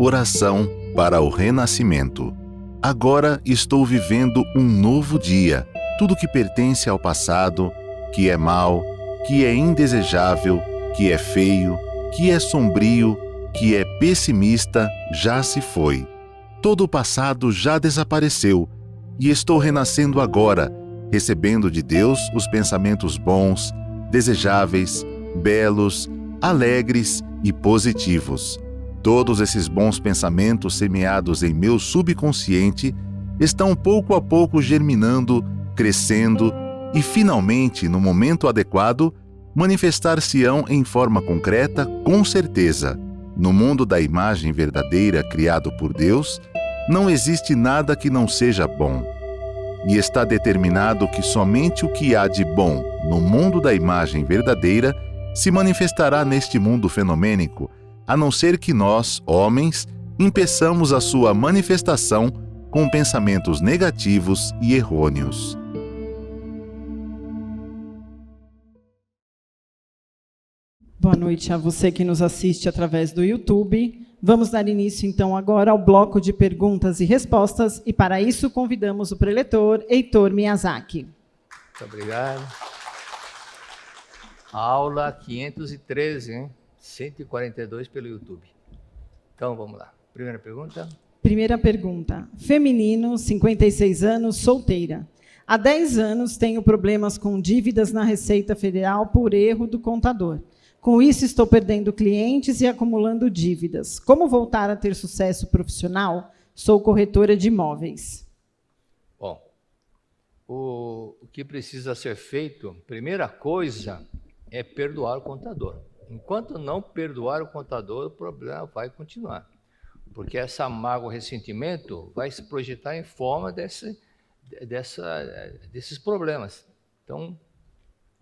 Oração para o renascimento. Agora estou vivendo um novo dia. Tudo que pertence ao passado, que é mau, que é indesejável, que é feio, que é sombrio, que é pessimista, já se foi. Todo o passado já desapareceu e estou renascendo agora, recebendo de Deus os pensamentos bons, desejáveis, belos, alegres e positivos. Todos esses bons pensamentos semeados em meu subconsciente estão pouco a pouco germinando, crescendo e, finalmente, no momento adequado, manifestar-se-ão em forma concreta, com certeza. No mundo da imagem verdadeira criado por Deus, não existe nada que não seja bom. E está determinado que somente o que há de bom no mundo da imagem verdadeira se manifestará neste mundo fenomênico, a não ser que nós, homens, impeçamos a sua manifestação com pensamentos negativos e errôneos. Boa noite a você que nos assiste através do YouTube. Vamos dar início, então, agora ao bloco de perguntas e respostas, e para isso convidamos o preletor Heitor Miyazaki. Muito obrigado. Aula 513, hein? 142 pelo YouTube. Então, vamos lá. Primeira pergunta. Primeira pergunta. Feminino, 56 anos, solteira. Há 10 anos tenho problemas com dívidas na Receita Federal por erro do contador. Com isso, estou perdendo clientes e acumulando dívidas. Como voltar a ter sucesso profissional? Sou corretora de imóveis. Bom, o que precisa ser feito, primeira coisa, é perdoar o contador. Enquanto não perdoar o contador, o problema vai continuar. Porque essa mágoa, o ressentimento, vai se projetar em forma desses problemas. Então,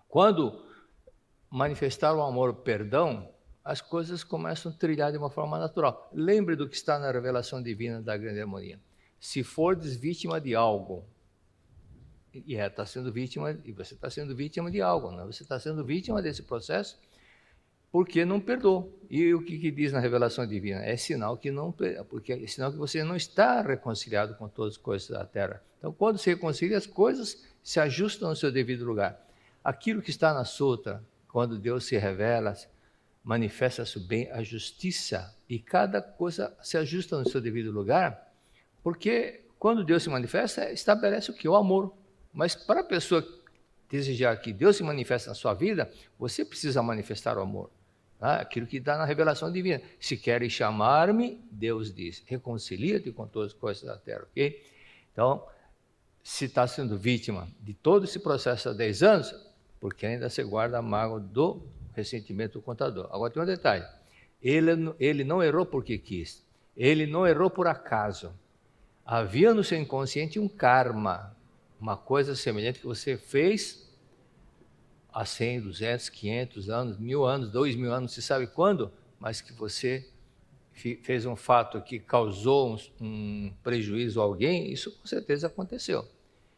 quando manifestar o amor, o perdão, as coisas começam a trilhar de uma forma natural. Lembre do que está na revelação divina da grande harmonia. Se fordes vítima de algo, e está sendo vítima, e você está sendo vítima de algo, né? Você está sendo vítima desse processo porque não perdoou. E o que diz na revelação divina? É sinal que não, porque é sinal que você não está reconciliado com todas as coisas da terra. Então, quando se reconcilia, as coisas se ajustam no seu devido lugar. Aquilo que está na sutra, quando Deus se revela, manifesta-se bem a justiça, e cada coisa se ajusta no seu devido lugar, porque quando Deus se manifesta, estabelece o que? O amor. Mas para a pessoa desejar que Deus se manifeste na sua vida, você precisa manifestar o amor. Tá? Aquilo que dá na revelação divina. Se queres chamar-me, Deus diz, reconcilia-te com todas as coisas da terra, ok? Então, se está sendo vítima de todo esse processo há 10 anos, porque ainda se guarda a mágoa do ressentimento do contador. Agora tem um detalhe, ele não errou porque quis, ele não errou por acaso. Havia no seu inconsciente um karma, uma coisa semelhante que você fez há 100, 200, 500 anos, 1000 anos, 2000 anos, não se sabe quando, mas que você fez um fato que causou um prejuízo a alguém, isso com certeza aconteceu.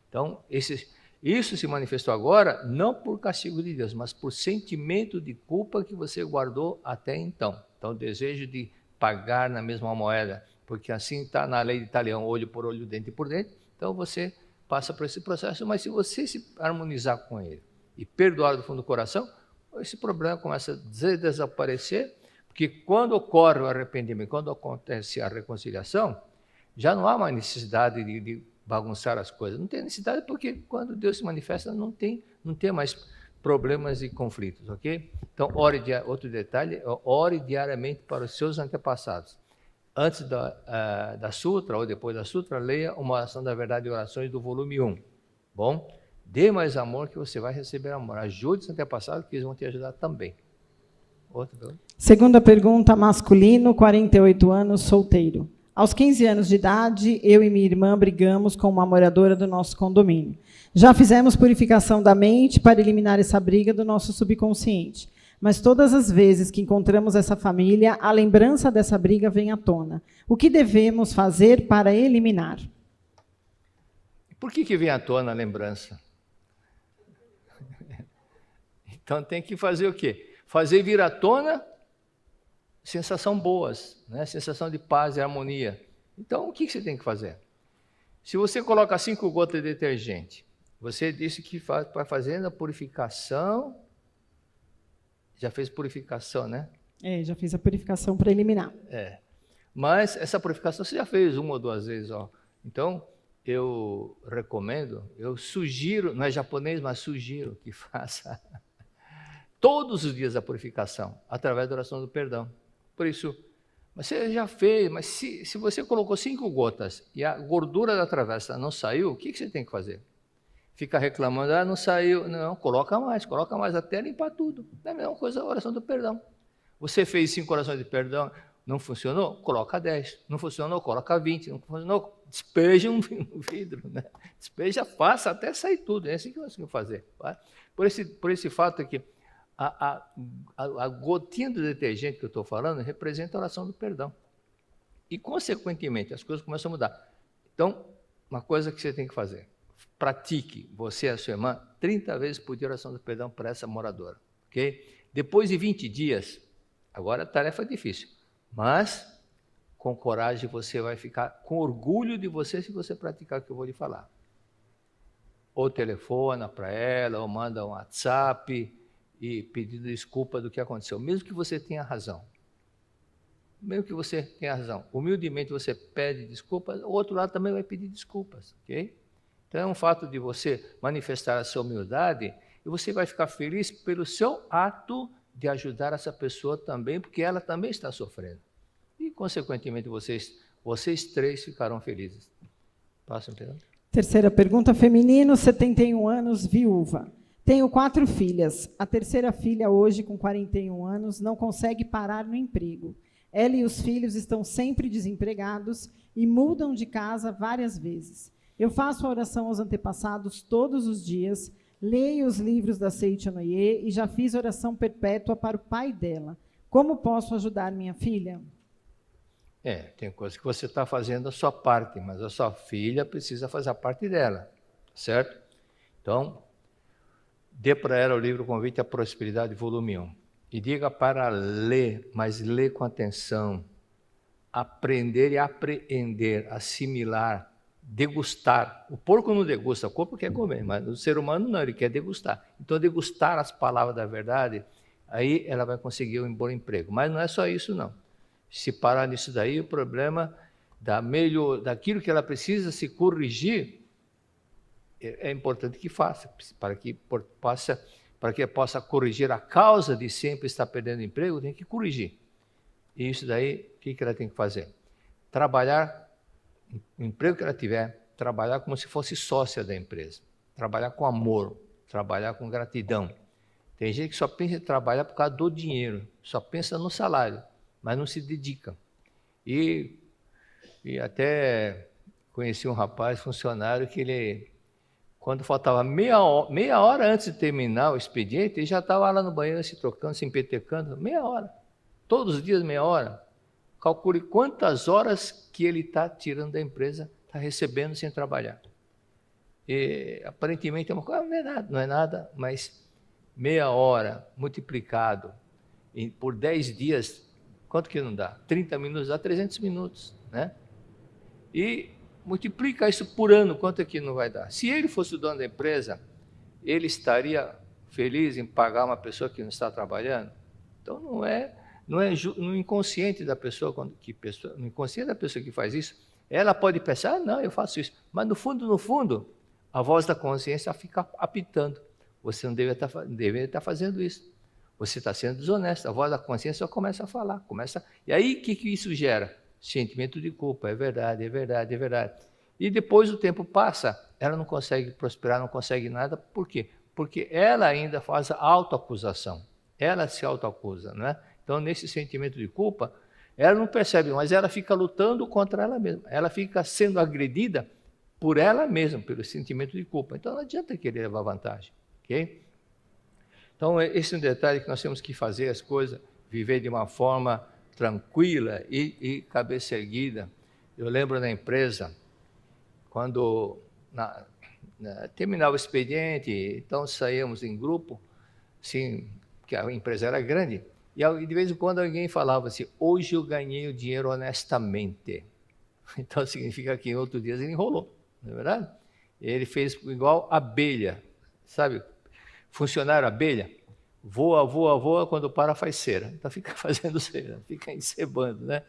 Então, isso se manifestou agora, não por castigo de Deus, mas por sentimento de culpa que você guardou até então. Então, o desejo de pagar na mesma moeda, porque assim está na lei de Talião, olho por olho, dente por dente, então você passa por esse processo, mas se você se harmonizar com ele e perdoar do fundo do coração, esse problema começa a desaparecer, porque quando ocorre o arrependimento, quando acontece a reconciliação, já não há mais necessidade de bagunçar as coisas. Não tem necessidade porque quando Deus se manifesta não tem mais problemas e conflitos, ok? Então, outro detalhe, ore diariamente para os seus antepassados. Antes da sutra ou depois da sutra, leia uma oração da verdade e orações do volume 1. Bom? Dê mais amor que você vai receber amor. Ajude os antepassados que eles vão te ajudar também. Outra pergunta? Segunda pergunta, masculino, 48 anos, solteiro. Aos 15 anos de idade, eu e minha irmã brigamos com uma moradora do nosso condomínio. Já fizemos purificação da mente para eliminar essa briga do nosso subconsciente. Mas todas as vezes que encontramos essa família, a lembrança dessa briga vem à tona. O que devemos fazer para eliminar? Por que vem à tona a lembrança? Então tem que fazer o quê? Fazer vir à tona sensação boas, né? Sensação de paz e harmonia. Então, o que você tem que fazer? Se você coloca 5 gotas de detergente, você disse que vai fazendo a purificação, já fez purificação, né? Já fiz a purificação preliminar. Mas essa purificação você já fez 1 ou 2 vezes, ó. Então, eu recomendo, eu sugiro, não é japonês, mas sugiro que faça todos os dias a purificação, através da oração do perdão. Por isso, mas você já fez, mas se você colocou 5 gotas e a gordura da travessa não saiu, o que você tem que fazer? Fica reclamando, não saiu. Não, coloca mais, até limpar tudo. É a mesma coisa a oração do perdão. Você fez 5 orações de perdão, não funcionou? Coloca 10. Não funcionou? Coloca 20. Não funcionou? Despeja um vidro. Né? Despeja, faça até sair tudo. É assim que nós temos que fazer. Tá? Por esse fato que a gotinha do detergente que eu estou falando representa a oração do perdão. E, consequentemente, as coisas começam a mudar. Então, uma coisa que você tem que fazer. Pratique, você e a sua irmã, 30 vezes por dia a oração do perdão para essa moradora. Okay? Depois de 20 dias, agora a tarefa é difícil, mas com coragem você vai ficar com orgulho de você se você praticar o que eu vou lhe falar. Ou telefona para ela, ou manda um WhatsApp e pedindo desculpa do que aconteceu, mesmo que você tenha razão. Mesmo que você tenha razão. Humildemente você pede desculpas, o outro lado também vai pedir desculpas, ok? Então é um fato de você manifestar a sua humildade e você vai ficar feliz pelo seu ato de ajudar essa pessoa também, porque ela também está sofrendo. E, consequentemente, vocês 3 ficarão felizes. Próxima pergunta. Terceira pergunta, feminino, 71 anos, viúva. Tenho 4 filhas. A terceira filha, hoje, com 41 anos, não consegue parar no emprego. Ela e os filhos estão sempre desempregados e mudam de casa várias vezes. Eu faço a oração aos antepassados todos os dias, leio os livros da Seiichi Noye e já fiz oração perpétua para o pai dela. Como posso ajudar minha filha? Tem coisa que você está fazendo a sua parte, mas a sua filha precisa fazer a parte dela, certo? Então, dê para ela o livro Convite à Prosperidade, volume 1. E diga para ler, mas ler com atenção, aprender e apreender, assimilar, degustar. O porco não degusta, o corpo quer comer, mas o ser humano não, ele quer degustar. Então, degustar as palavras da verdade, aí ela vai conseguir um bom emprego. Mas não é só isso, não. Se parar nisso daí, o problema daquilo que ela precisa se corrigir, é importante que faça, para que possa corrigir a causa de sempre estar perdendo emprego, tem que corrigir. E isso daí, o que ela tem que fazer? Trabalhar, o emprego que ela tiver, trabalhar como se fosse sócia da empresa, trabalhar com amor, trabalhar com gratidão. Tem gente que só pensa em trabalhar por causa do dinheiro, só pensa no salário, mas não se dedica. E até conheci um rapaz, funcionário, que ele, quando faltava meia hora antes de terminar o expediente, ele já estava lá no banheiro se trocando, se empetecando, meia hora. Todos os dias, meia hora. Calcule quantas horas que ele está tirando da empresa, está recebendo sem trabalhar. E, aparentemente é uma coisa, não é nada, mas meia hora multiplicado por 10 dias, quanto que não dá? 30 minutos dá 300 minutos, né? E multiplica isso por ano, quanto é que não vai dar? Se ele fosse o dono da empresa, ele estaria feliz em pagar uma pessoa que não está trabalhando? Então no inconsciente da pessoa, no inconsciente da pessoa que faz isso, ela pode pensar, não, eu faço isso, mas no fundo, a voz da consciência fica apitando. Você não deveria estar fazendo isso. Você está sendo desonesto. A voz da consciência só começa a falar. E aí, o que isso gera? Sentimento de culpa. É verdade, é verdade, é verdade. E depois o tempo passa, ela não consegue prosperar, não consegue nada. Por quê? Porque ela ainda faz a autoacusação. Ela se autoacusa, não é? Então, nesse sentimento de culpa, ela não percebe, mas ela fica lutando contra ela mesma. Ela fica sendo agredida por ela mesma, pelo sentimento de culpa. Então, não adianta querer levar vantagem. Ok? Então, esse é um detalhe que nós temos que fazer as coisas, viver de uma forma tranquila e cabeça erguida. Eu lembro na empresa, quando terminava o expediente, então saíamos em grupo, assim, que a empresa era grande, E de vez em quando alguém falava assim, hoje eu ganhei o dinheiro honestamente. Então significa que em outros dias ele enrolou, não é verdade? Ele fez igual abelha, sabe? Funcionário abelha, voa, voa, voa, quando para faz cera. Então fica fazendo cera, fica encebando, né?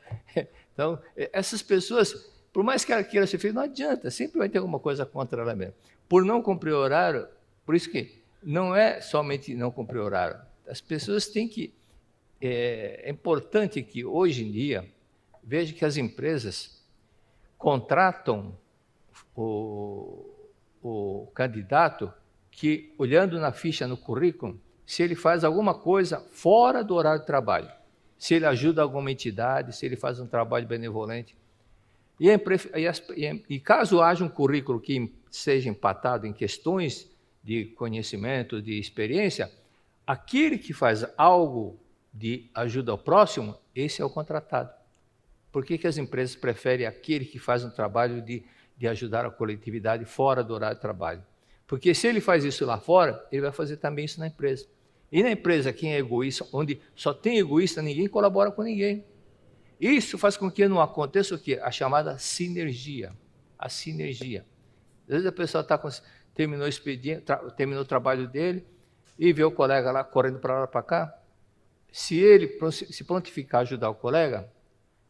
Então, essas pessoas, por mais que ela queira ser feliz, não adianta, sempre vai ter alguma coisa contra ela mesma. Por não cumprir horário, por isso que não é somente não cumprir horário, as pessoas têm que... É importante que, hoje em dia, veja que as empresas contratam o candidato que, olhando na ficha, no currículo, se ele faz alguma coisa fora do horário de trabalho, se ele ajuda alguma entidade, se ele faz um trabalho benevolente. E caso haja um currículo que seja empatado em questões de conhecimento, de experiência, aquele que faz algo de ajuda ao próximo, esse é o contratado. Por que as empresas preferem aquele que faz um trabalho de ajudar a coletividade fora do horário de trabalho? Porque se ele faz isso lá fora, ele vai fazer também isso na empresa. E na empresa, quem é egoísta, onde só tem egoísta, ninguém colabora com ninguém. Isso faz com que não aconteça o quê? A chamada sinergia. A sinergia. Às vezes a pessoa terminou o trabalho dele e vê o colega lá correndo para lá para cá. Se ele se prontificar a ajudar o colega,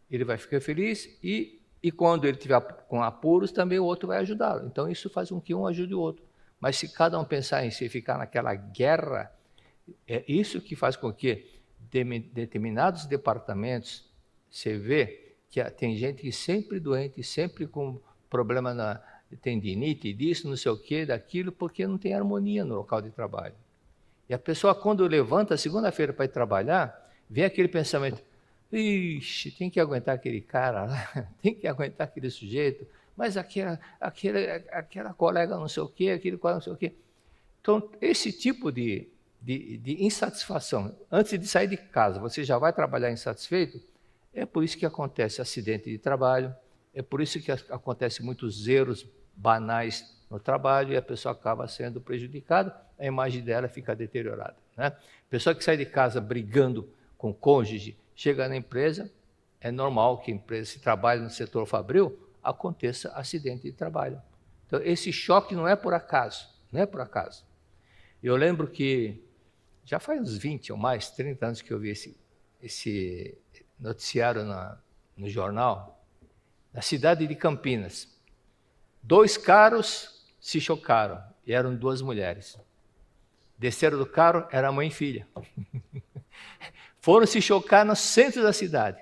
ele vai ficar feliz e quando ele estiver com apuros, também o outro vai ajudá-lo. Então, isso faz com que um ajude o outro. Mas se cada um pensar em si e ficar naquela guerra, é isso que faz com que determinados departamentos, você vê que tem gente que sempre doente, sempre com problema na tendinite, disso, não sei o quê, daquilo, porque não tem harmonia no local de trabalho. E a pessoa, quando levanta segunda-feira para ir trabalhar, vem aquele pensamento, ixi, tem que aguentar aquele cara lá, tem que aguentar aquele sujeito, mas aquela colega não sei o quê, aquele colega não sei o quê. Então, esse tipo de insatisfação, antes de sair de casa, você já vai trabalhar insatisfeito, é por isso que acontece acidente de trabalho, é por isso que acontece muitos erros banais no trabalho e a pessoa acaba sendo prejudicada, a imagem dela fica deteriorada, né? A pessoa que sai de casa brigando com o cônjuge, chega na empresa, é normal que a empresa, se trabalha no setor fabril, aconteça acidente de trabalho. Então, esse choque não é por acaso, não é por acaso. Eu lembro que já faz uns 20 ou mais, 30 anos que eu vi esse noticiário no jornal, na cidade de Campinas. 2 carros se chocaram, e eram 2 mulheres. Desceram do carro, era mãe e filha. Foram se chocar no centro da cidade.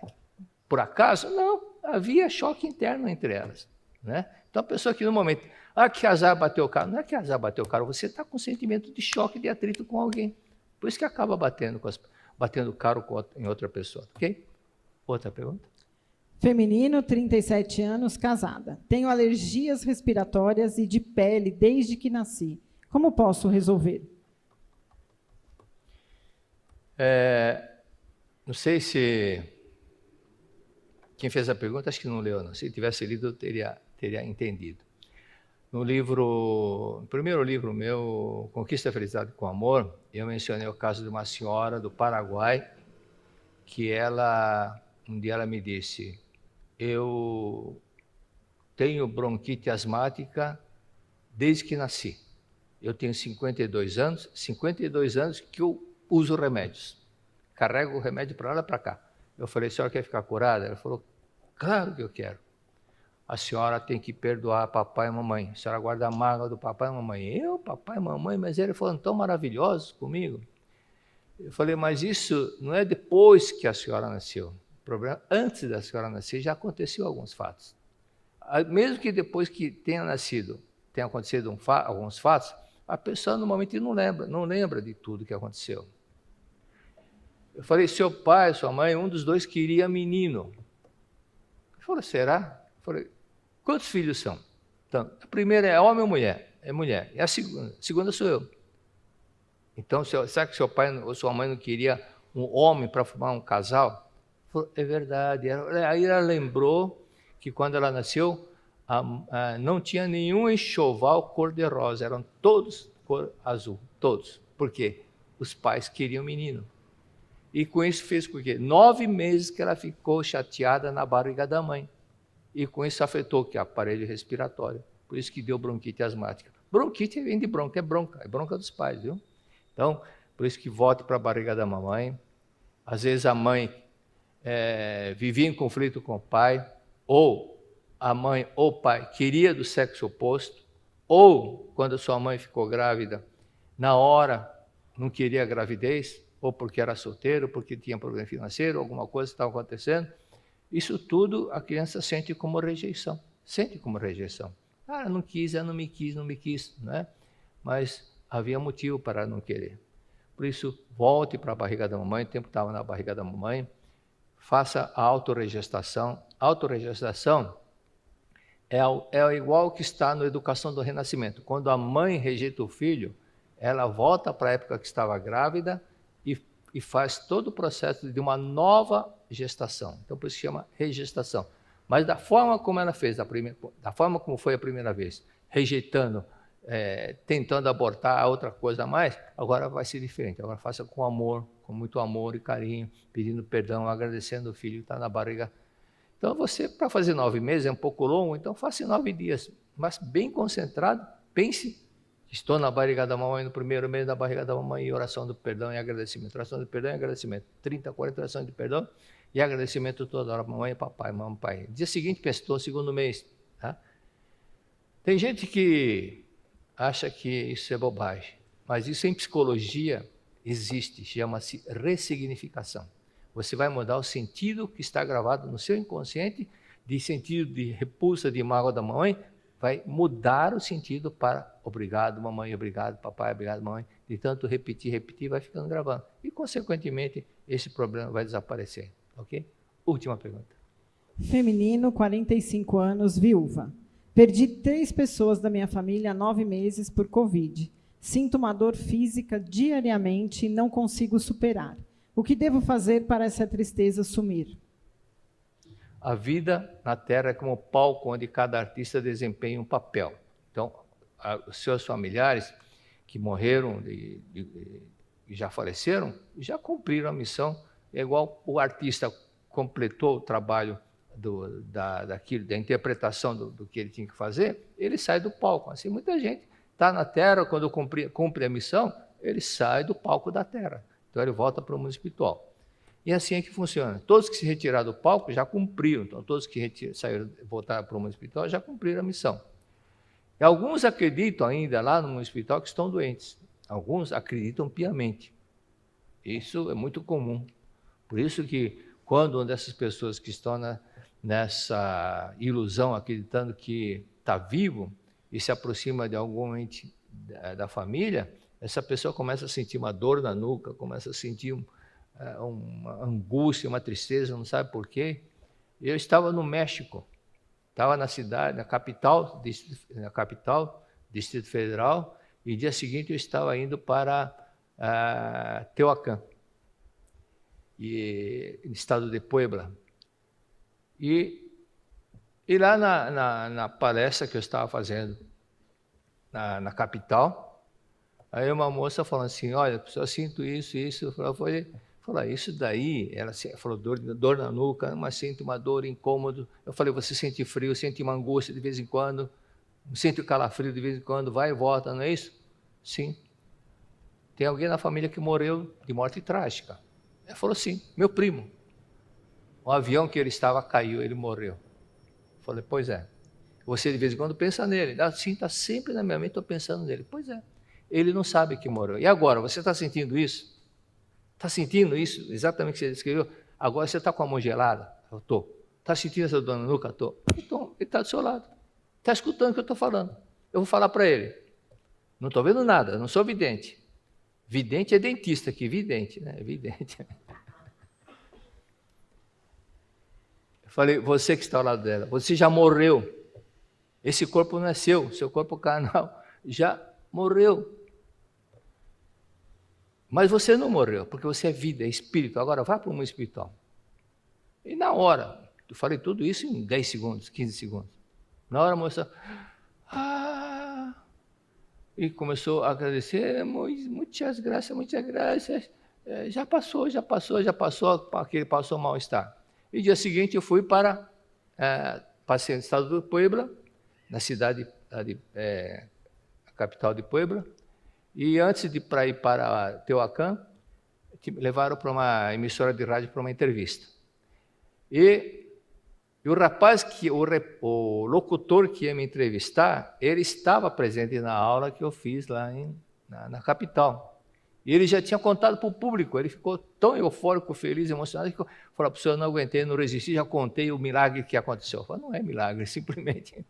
Por acaso? Não, havia choque interno entre elas, né? Então a pessoa que no momento, que azar bateu o carro, não é que azar bateu o carro, você está com sentimento de choque, de atrito com alguém. Por isso que acaba batendo o carro em outra pessoa, ok? Outra pergunta? Feminino, 37 anos, casada. Tenho alergias respiratórias e de pele desde que nasci. Como posso resolver? Não sei se quem fez a pergunta, acho que não leu, não. Se tivesse lido, eu teria entendido. No primeiro livro meu, Conquista a Felicidade com Amor, eu mencionei o caso de uma senhora do Paraguai, que um dia ela me disse, eu tenho bronquite asmática desde que nasci. Eu tenho 52 anos que eu uso remédios. Carrego o remédio para lá e para cá. Eu falei, a senhora quer ficar curada? Ela falou, claro que eu quero. A senhora tem que perdoar papai e mamãe. A senhora guarda a mágoa do papai e mamãe. Eu, papai e mamãe, mas eles foram tão maravilhosos comigo. Eu falei, mas isso não é depois que a senhora nasceu. O problema, antes da senhora nascer, já aconteceu alguns fatos. Mesmo que depois que tenha acontecido alguns fatos, a pessoa normalmente não lembra de tudo que aconteceu. Eu falei, seu pai, sua mãe, um dos dois queria menino. Ele falou, será? Eu falei, quantos filhos são? Então, a primeira é homem ou mulher? É mulher. E a segunda sou eu. Então, será que seu pai ou sua mãe não queria um homem para formar um casal? Ele falou, é verdade. Aí ela lembrou que quando ela nasceu, não tinha nenhum enxoval cor-de-rosa, eram todos cor azul, todos. Por quê? Os pais queriam menino. E com isso fez com que 9 meses que ela ficou chateada na barriga da mãe. E com isso afetou que o aparelho respiratório. Por isso que deu bronquite asmática. Bronquite vem de bronca, é bronca dos pais, viu? Então, por isso que volte para a barriga da mamãe. Às vezes a mãe vivia em conflito com o pai, ou a mãe ou o pai queria do sexo oposto, ou quando a sua mãe ficou grávida, na hora não queria a gravidez, ou porque era solteiro, porque tinha problema financeiro, alguma coisa estava acontecendo. Isso tudo a criança sente como rejeição. Sente como rejeição. Ah, não quis, ela não me quis, né? Mas havia motivo para não querer. Por isso, volte para a barriga da mamãe, o tempo que estava na barriga da mamãe, faça a autorregestação. A autorregestação é igual que está na educação do renascimento. Quando a mãe rejeita o filho, ela volta para a época que estava grávida e faz todo o processo de uma nova gestação. Então, por isso se chama regestação. Mas da forma como ela fez, da forma como foi a primeira vez, rejeitando, tentando abortar outra coisa a mais, agora vai ser diferente. Agora faça com amor, com muito amor e carinho, pedindo perdão, agradecendo o filho que está na barriga. Então, você, para fazer 9 meses, é um pouco longo, então faça em 9 dias, mas bem concentrado, pense, estou na barriga da mamãe, no primeiro mês da barriga da mamãe, e oração do perdão e agradecimento. Oração do perdão e agradecimento. 30, 40 orações de perdão e agradecimento toda hora, mamãe e papai, mamãe e pai. Dia seguinte, estou segundo mês. Tá? Tem gente que acha que isso é bobagem, mas isso em psicologia existe, chama-se ressignificação. Você vai mudar o sentido que está gravado no seu inconsciente, de sentido de repulsa, de mágoa da mamãe, vai mudar o sentido para obrigado, mamãe, obrigado, papai, obrigado, mamãe. De tanto repetir, vai ficando gravando. E, consequentemente, esse problema vai desaparecer. Ok? Última pergunta. Feminino, 45 anos, viúva. Perdi 3 pessoas da minha família há 9 meses por Covid. Sinto uma dor física diariamente e não consigo superar. O que devo fazer para essa tristeza sumir? A vida na Terra é como um palco onde cada artista desempenha um papel. Então, os seus familiares que morreram e já faleceram, já cumpriram a missão. É igual o artista completou o trabalho da interpretação do que ele tinha que fazer, ele sai do palco. Assim, muita gente está na Terra, quando cumpre a missão, ele sai do palco da Terra. Então, ele volta para o mundo espiritual. E assim é que funciona. Todos que se retiraram do palco já cumpriram. Então, todos que voltaram para o mundo espiritual já cumpriram a missão. E alguns acreditam ainda lá no mundo espiritual que estão doentes. Alguns acreditam piamente. Isso é muito comum. Por isso que, quando uma dessas pessoas que estão nessa ilusão, acreditando que está vivo, e se aproxima de algum ente da família, essa pessoa começa a sentir uma dor na nuca, começa a sentir uma angústia, uma tristeza, não sabe por quê. Eu estava no México, estava na cidade, na capital, Distrito Federal, e dia seguinte eu estava indo para Tehuacán, no estado de Puebla. E lá na palestra que eu estava fazendo na capital, aí uma moça falando assim, olha, eu sinto isso. Eu falei, isso daí, ela falou dor na nuca, mas sinto uma dor, incômodo. Eu falei, você sente frio, sente uma angústia de vez em quando, sente o calafrio de vez em quando, vai e volta, não é isso? Sim. Tem alguém na família que morreu de morte trágica. Ela falou, sim, meu primo. O avião que ele estava caiu, ele morreu. Eu falei, pois é. Você de vez em quando pensa nele. Sim, está sempre na minha mente, estou pensando nele. Pois é. Ele não sabe que morreu. E agora, você está sentindo isso? Está sentindo isso? Exatamente o que você descreveu? Agora você está com a mão gelada? Eu estou. Está sentindo essa dor na nuca? Estou. Então, ele está do seu lado. Está escutando o que eu estou falando. Eu vou falar para ele. Não estou vendo nada, não sou vidente. Vidente é dentista aqui, vidente, né? Vidente. Eu falei, você que está ao lado dela, você já morreu. Esse corpo não é seu corpo carnal já morreu. Mas você não morreu, porque você é vida, é espírito. Agora vá para o mundo espiritual. E na hora, eu falei tudo isso em 10 segundos, 15 segundos. Na hora a moça, e começou a agradecer, muitas graças, já passou, aquele passou o mal-estar. E dia seguinte eu fui passei no estado do Puebla, na cidade, a capital de Puebla, e antes de ir para Tehuacán, me levaram para uma emissora de rádio para uma entrevista. E o rapaz, o locutor que ia me entrevistar, ele estava presente na aula que eu fiz lá na capital. E ele já tinha contado para o público, ele ficou tão eufórico, feliz, emocionado, que falou, professor, eu não aguentei, não resisti, já contei o milagre que aconteceu. Eu falei, não é milagre, simplesmente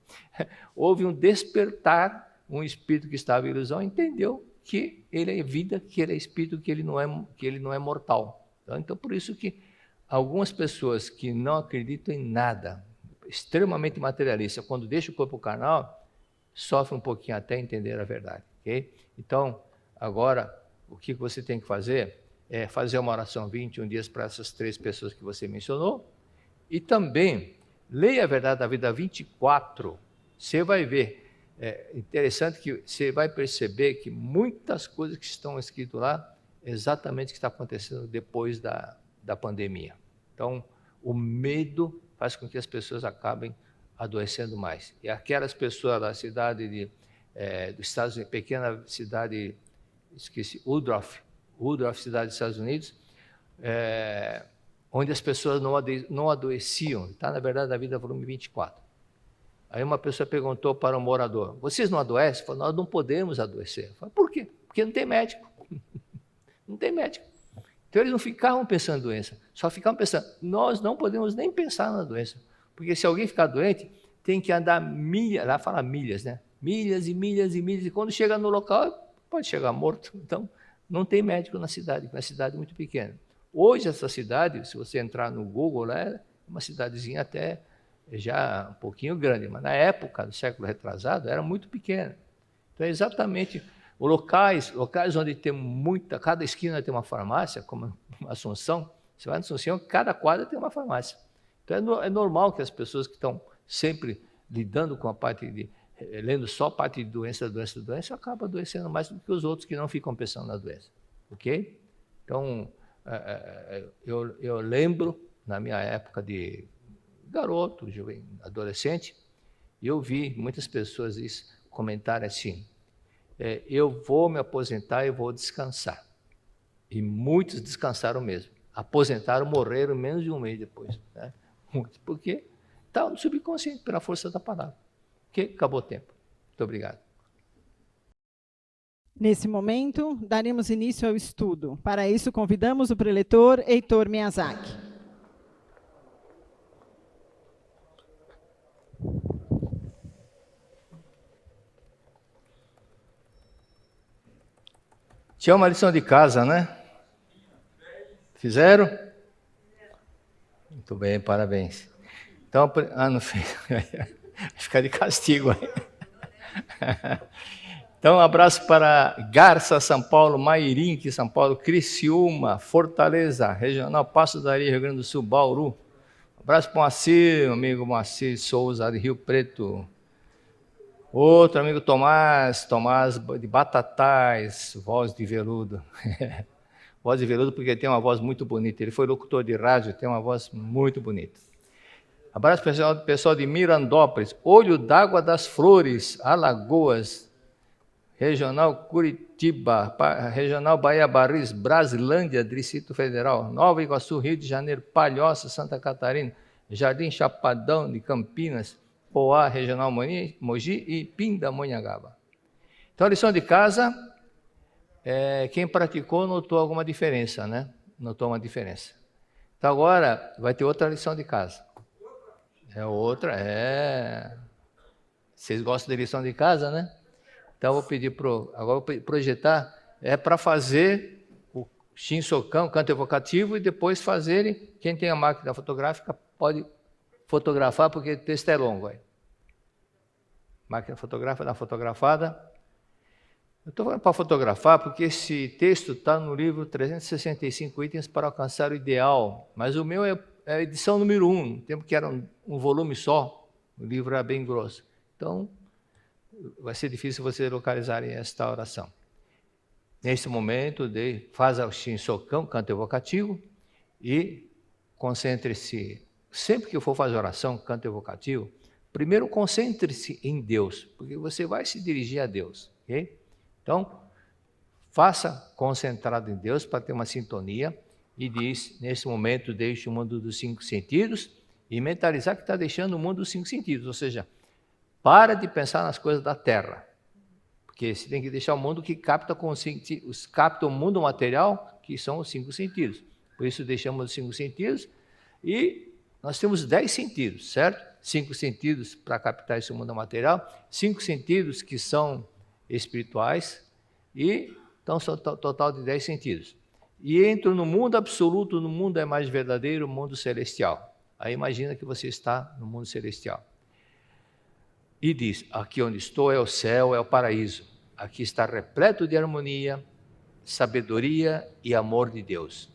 houve um despertar, um espírito que estava em ilusão entendeu que ele é vida, que ele é espírito, que ele não é mortal. Então, por isso que algumas pessoas que não acreditam em nada, extremamente materialistas, quando deixam o corpo carnal, sofrem um pouquinho até entender a verdade. Okay? Então, agora, o que você tem que fazer é fazer uma oração 21 dias para essas 3 pessoas que você mencionou e também leia a verdade da vida 24. Você vai ver, é interessante que você vai perceber que muitas coisas que estão escritas lá, exatamente o que está acontecendo depois da pandemia. Então, o medo faz com que as pessoas acabem adoecendo mais. E aquelas pessoas da cidade dos Estados Unidos, pequena cidade, esqueci, Woodruff, cidade dos Estados Unidos, onde as pessoas não adoeciam. Está, na verdade, na vida, volume 24. Aí uma pessoa perguntou para o morador, vocês não adoecem? Falou, nós não podemos adoecer. Falei, por quê? Porque não tem médico. Não tem médico. Então, eles não ficavam pensando em doença, só ficavam pensando, nós não podemos nem pensar na doença, porque se alguém ficar doente, tem que andar milhas, lá fala milhas, né? Milhas e milhas e milhas, e quando chega no local, pode chegar morto. Então, não tem médico na cidade, é uma cidade muito pequena. Hoje, essa cidade, se você entrar no Google, lá, é uma cidadezinha até já um pouquinho grande, mas na época do século retrasado, era muito pequena. Então, é exatamente... Locais onde tem cada esquina tem uma farmácia, como Assunção, você vai na Assunção, cada quadra tem uma farmácia. Então é normal que as pessoas que estão sempre lidando com a parte lendo só a parte de doença, acabam adoecendo mais do que os outros que não ficam pensando na doença. Ok? Então, eu lembro, na minha época de garoto, jovem, adolescente, eu vi muitas pessoas comentarem assim, eu vou me aposentar e vou descansar. E muitos descansaram mesmo. Aposentaram, morreram menos de um mês depois. Né? Muitos, porque estava no subconsciente, pela força da palavra. Ok? Acabou o tempo. Muito obrigado. Nesse momento, daremos início ao estudo. Para isso, convidamos o preletor Heitor Miyazaki. Tinha uma lição de casa, né? Fizeram? Muito bem, parabéns. Então, não fez. Vai ficar de castigo aí. Então, um abraço para Garça, São Paulo, Mairinque, São Paulo, Criciúma, Fortaleza, Regional Passo da Areia, Rio Grande do Sul, Bauru. Um abraço para o Moacir, meu amigo Moacir Souza, de Rio Preto. Outro amigo Tomás de Batatais, voz de veludo. Voz de veludo porque tem uma voz muito bonita. Ele foi locutor de rádio, tem uma voz muito bonita. Abraço pessoal de Mirandópolis, Olho d'Água das Flores, Alagoas, Regional Curitiba, Regional Bahia Barris, Brasilândia, Distrito Federal, Nova Iguaçu, Rio de Janeiro, Palhoça, Santa Catarina, Jardim Chapadão de Campinas, Poá, Regional Mogi e Pindamonhangaba. Então, a lição de casa, quem praticou notou alguma diferença, né? Notou uma diferença. Então, agora vai ter outra lição de casa. Vocês gostam de lição de casa, né? Então, eu vou pedir agora vou projetar, para fazer o Shinsokkan, o canto evocativo, e depois fazerem, quem tem a máquina fotográfica pode fotografar, porque o texto é longo. Aí. Máquina fotográfica, dá fotografada. Eu estou falando para fotografar, porque esse texto está no livro 365 itens para alcançar o ideal, mas o meu é a edição número 1, no tempo que era um volume só, o livro era bem grosso. Então, vai ser difícil vocês localizarem esta oração. Nesse momento, faz o Shinsokan, canto evocativo, e concentre-se, sempre que for fazer oração, canto evocativo, primeiro concentre-se em Deus, porque você vai se dirigir a Deus, ok? Então, faça concentrado em Deus para ter uma sintonia e diz, nesse momento, deixe o mundo dos 5 sentidos e mentalizar que está deixando o mundo dos 5 sentidos, ou seja, para de pensar nas coisas da terra, porque você tem que deixar o mundo que capta o mundo material, que são os 5 sentidos. Por isso deixamos os 5 sentidos e nós temos 10 sentidos, certo? 5 sentidos para captar esse mundo material, 5 sentidos que são espirituais e então são total de 10 sentidos. E entro no mundo absoluto, no mundo é mais verdadeiro, o mundo celestial. Aí imagina que você está no mundo celestial. E diz, aqui onde estou é o céu, é o paraíso. Aqui está repleto de harmonia, sabedoria e amor de Deus.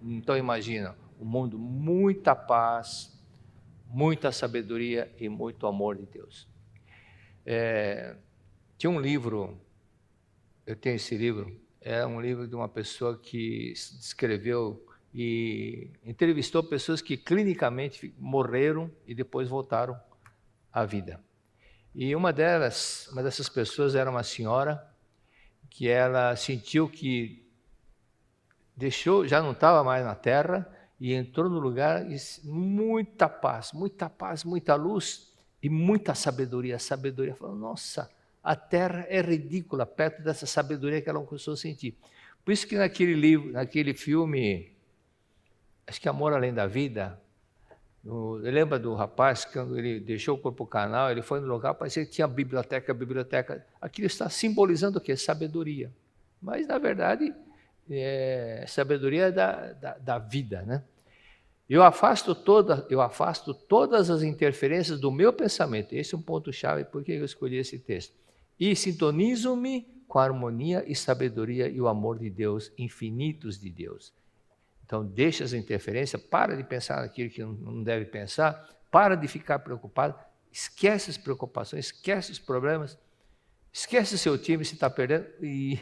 Então imagina, um mundo, muita paz, muita sabedoria e muito amor de Deus. Tinha um livro, eu tenho esse livro, é um livro de uma pessoa que escreveu e entrevistou pessoas que clinicamente morreram e depois voltaram à vida. E uma dessas pessoas era uma senhora que ela sentiu que já não estava mais na terra e entrou no lugar e muita paz, muita luz e muita sabedoria. A sabedoria falou, nossa, a terra é ridícula perto dessa sabedoria que ela começou a sentir. Por isso que naquele filme, acho que Amor Além da Vida, lembra do rapaz, quando ele deixou o corpo carnal, ele foi no lugar, parecia que tinha biblioteca. Aquilo está simbolizando o quê? Sabedoria. Mas, na verdade, sabedoria da vida, né? Eu afasto todas as interferências do meu pensamento. Esse é um ponto-chave, por que eu escolhi esse texto. E sintonizo-me com a harmonia e sabedoria e o amor de Deus, infinitos de Deus. Então, deixa as interferências, para de pensar naquilo que não deve pensar, para de ficar preocupado, esquece as preocupações, esquece os problemas, esquece o seu time se está perdendo e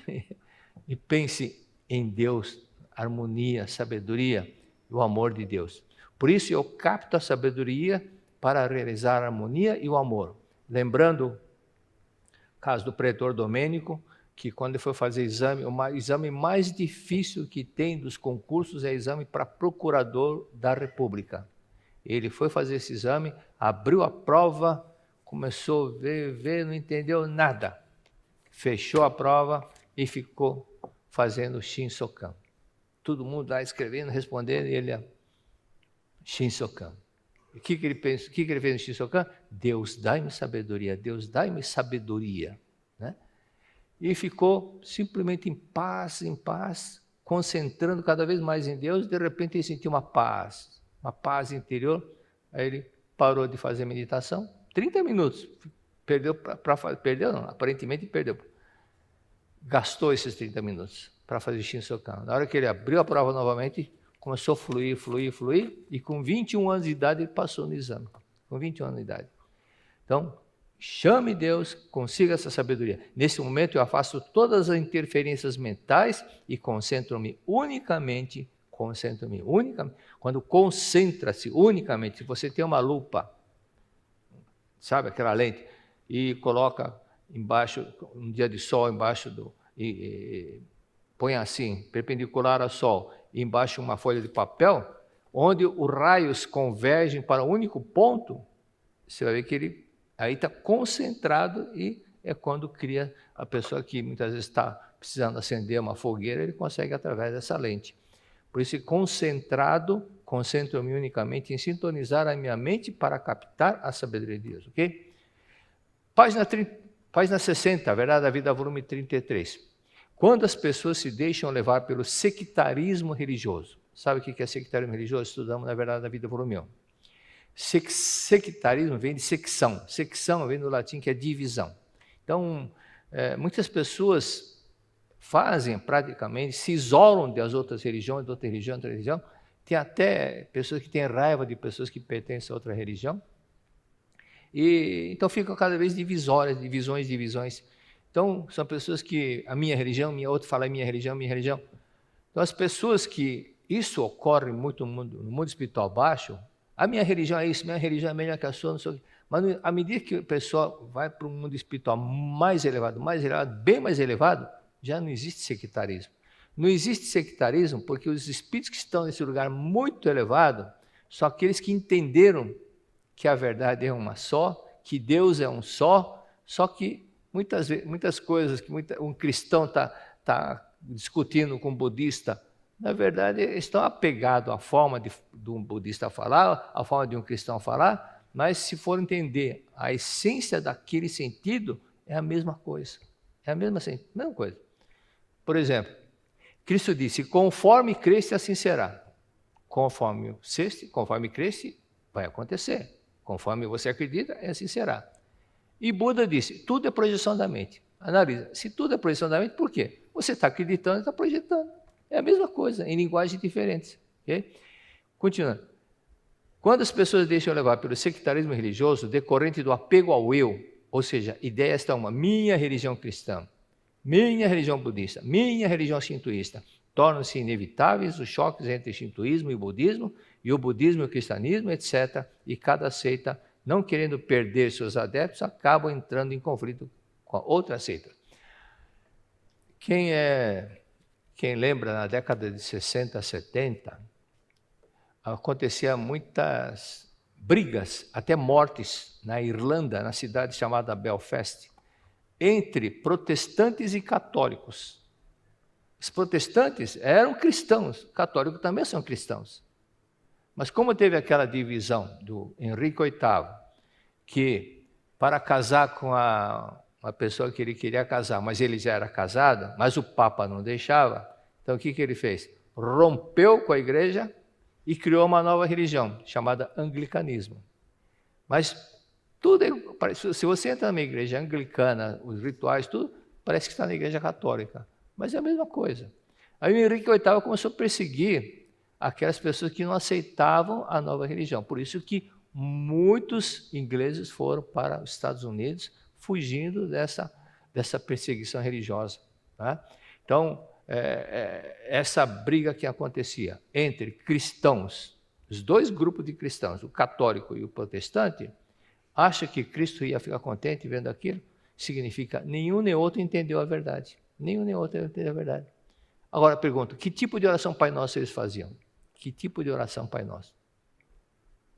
pense em Deus, harmonia, sabedoria e o amor de Deus. Por isso eu capto a sabedoria para realizar a harmonia e o amor. Lembrando o caso do pretor Domênico, que quando ele foi fazer exame, o exame mais difícil que tem dos concursos é exame para procurador da República. Ele foi fazer esse exame, abriu a prova, começou a ver, não entendeu nada. Fechou a prova e ficou fazendo Shinsokan. Todo mundo lá escrevendo, respondendo, e ele Shinsokan. O que ele pensa? O que ele fez no Shinsokan? Deus, dai-me sabedoria, Deus, dai-me sabedoria. Né? E ficou simplesmente em paz, concentrando cada vez mais em Deus. De repente ele sentiu uma paz interior. Aí ele parou de fazer meditação, 30 minutos. Perdeu não, aparentemente perdeu. Gastou esses 30 minutos para fazer Shinsokan. Na hora que ele abriu a prova novamente, começou a fluir, e com 21 anos de idade ele passou no exame. Com 21 anos de idade. Então, chame Deus, consiga essa sabedoria. Nesse momento eu afasto todas as interferências mentais e concentro-me unicamente. Quando concentra-se unicamente, se você tem uma lupa, sabe aquela lente, e coloca embaixo, um dia de sol embaixo põe assim, perpendicular ao sol, e embaixo uma folha de papel, onde os raios convergem para um único ponto, você vai ver que ele aí está concentrado e é quando cria a pessoa que muitas vezes está precisando acender uma fogueira, ele consegue através dessa lente. Por isso, concentro-me unicamente em sintonizar a minha mente para captar a sabedoria de Deus, ok? Página 60, Verdade da Vida, volume 33. Quando as pessoas se deixam levar pelo sectarismo religioso. Sabe o que é sectarismo religioso? Estudamos na Verdade da Vida, volume 1. Sectarismo vem de secção. Secção vem do latim, que é divisão. Então, muitas pessoas fazem praticamente, se isolam das outras religiões, de outra religião. Tem até pessoas que têm raiva de pessoas que pertencem a outra religião. E então ficam cada vez divisões. Então, são pessoas que a minha religião, outro fala minha religião, minha religião. Então, as pessoas que isso ocorre muito no mundo espiritual baixo, a minha religião é isso, minha religião é melhor que a sua, não sei o quê. Mas à medida que o pessoal vai para o mundo espiritual mais elevado, bem mais elevado, já não existe sectarismo. Não existe sectarismo porque os espíritos que estão nesse lugar muito elevado são aqueles que entenderam que a verdade é uma só, que Deus é um só que muitas coisas que um cristão está discutindo com um budista, na verdade, estão apegados à forma de um budista falar, à forma de um cristão falar, mas se for entender a essência daquele sentido, é a mesma coisa. É a mesma coisa. Por exemplo, Cristo disse, conforme cresce, assim será. Conforme cresce, vai acontecer. Conforme você acredita, assim será. E Buda disse, tudo é projeção da mente. Analisa, se tudo é projeção da mente, por quê? Você está acreditando e está projetando. É a mesma coisa, em linguagens diferentes. Okay? Continuando. Quando as pessoas deixam levar pelo sectarismo religioso, decorrente do apego ao eu, ou seja, ideia esta uma, minha religião cristã, minha religião budista, minha religião shintoísta, tornam-se inevitáveis os choques entre shintoísmo e o budismo e o cristianismo, etc. E cada seita, não querendo perder seus adeptos, acabam entrando em conflito com a outra seita. Quem lembra, na década de 60, 70, acontecia muitas brigas, até mortes, na Irlanda, na cidade chamada Belfast, entre protestantes e católicos. Os protestantes eram cristãos, católicos também são cristãos. Mas como teve aquela divisão do Henrique VIII, que para casar com uma pessoa que ele queria casar, mas ele já era casado, mas o Papa não deixava, então o que ele fez? Rompeu com a igreja e criou uma nova religião, chamada anglicanismo. Mas tudo, se você entra na igreja anglicana, os rituais, tudo, parece que está na igreja católica. Mas é a mesma coisa. Aí o Henrique VIII começou a perseguir aquelas pessoas que não aceitavam a nova religião. Por isso que muitos ingleses foram para os Estados Unidos, fugindo dessa perseguição religiosa. Tá? Então, essa briga que acontecia entre cristãos, os dois grupos de cristãos, o católico e o protestante, acha que Cristo ia ficar contente vendo aquilo? Significa nenhum nem outro entendeu a verdade. Nenhum nem outro entendeu a verdade. Agora pergunto, que tipo de oração Pai Nosso eles faziam? Que tipo de oração Pai Nosso?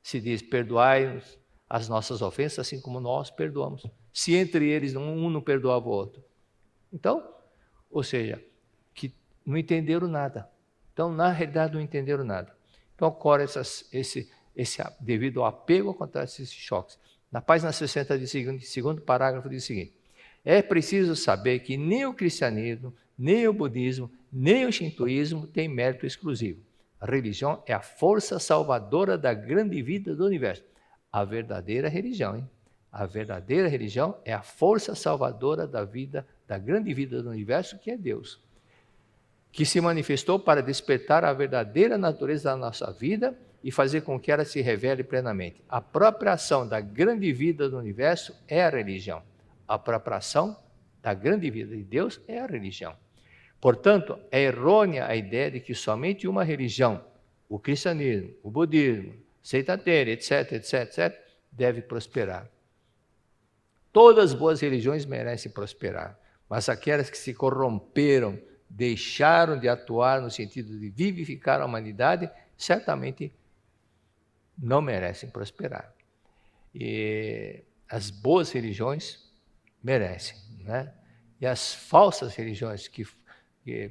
Se diz, perdoai-nos as nossas ofensas, assim como nós perdoamos. Se entre eles um não perdoava o outro. Então, ou seja, que não entenderam nada. Então, na realidade, não entenderam nada. Então, ocorre devido ao apego, acontece esses choques. Na página 60, segundo parágrafo, diz o seguinte, é preciso saber que nem o cristianismo, nem o budismo, nem o shintoísmo tem mérito exclusivo. A religião é a força salvadora da grande vida do universo. A verdadeira religião, hein? A verdadeira religião é a força salvadora da grande vida do universo, que é Deus, que se manifestou para despertar a verdadeira natureza da nossa vida e fazer com que ela se revele plenamente. A própria ação da grande vida do universo é a religião. A própria ação da grande vida de Deus é a religião. Portanto, é errônea a ideia de que somente uma religião, o cristianismo, o budismo, seitateira, etc., deve prosperar. Todas as boas religiões merecem prosperar, mas aquelas que se corromperam, deixaram de atuar no sentido de vivificar a humanidade, certamente não merecem prosperar. E as boas religiões merecem, né? E as falsas religiões,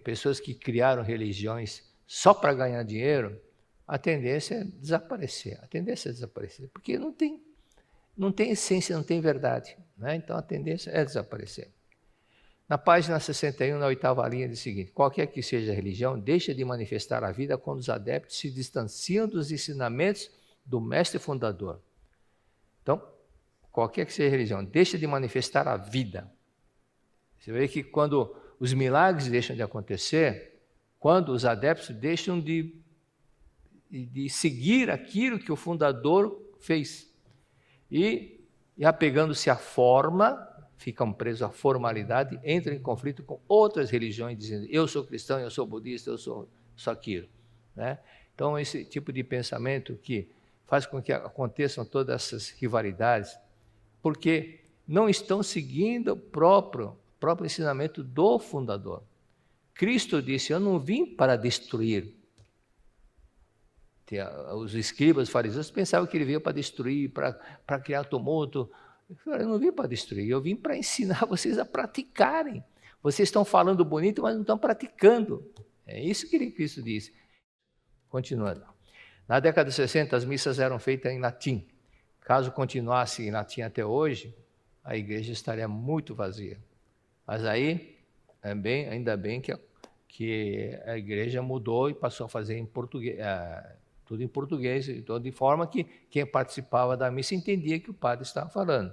pessoas que criaram religiões só para ganhar dinheiro, a tendência é desaparecer. Porque não tem essência, não tem verdade, né? Então a tendência é desaparecer. Na página 61, na 8ª linha, diz o seguinte, qualquer que seja a religião, deixa de manifestar a vida quando os adeptos se distanciam dos ensinamentos do mestre fundador. Então, qualquer que seja a religião, deixa de manifestar a vida. Você vê que quando os milagres deixam de acontecer, quando os adeptos deixam de seguir aquilo que o fundador fez. E apegando-se à forma, ficam presos à formalidade, entram em conflito com outras religiões, dizendo, eu sou cristão, eu sou budista, eu sou aquilo. Né? Então, esse tipo de pensamento que faz com que aconteçam todas essas rivalidades, porque não estão seguindo o próprio ensinamento do fundador. Cristo disse, eu não vim para destruir. Os escribas, os fariseus pensavam que ele veio para destruir, para criar tumulto. Eu não vim para destruir, eu vim para ensinar vocês a praticarem. Vocês estão falando bonito, mas não estão praticando. É isso que Cristo disse. Continuando. Na década de 60, as missas eram feitas em latim. Caso continuasse em latim até hoje, a igreja estaria muito vazia. Mas aí, ainda bem que a igreja mudou e passou a fazer em português, tudo em português, de forma que quem participava da missa entendia que o padre estava falando.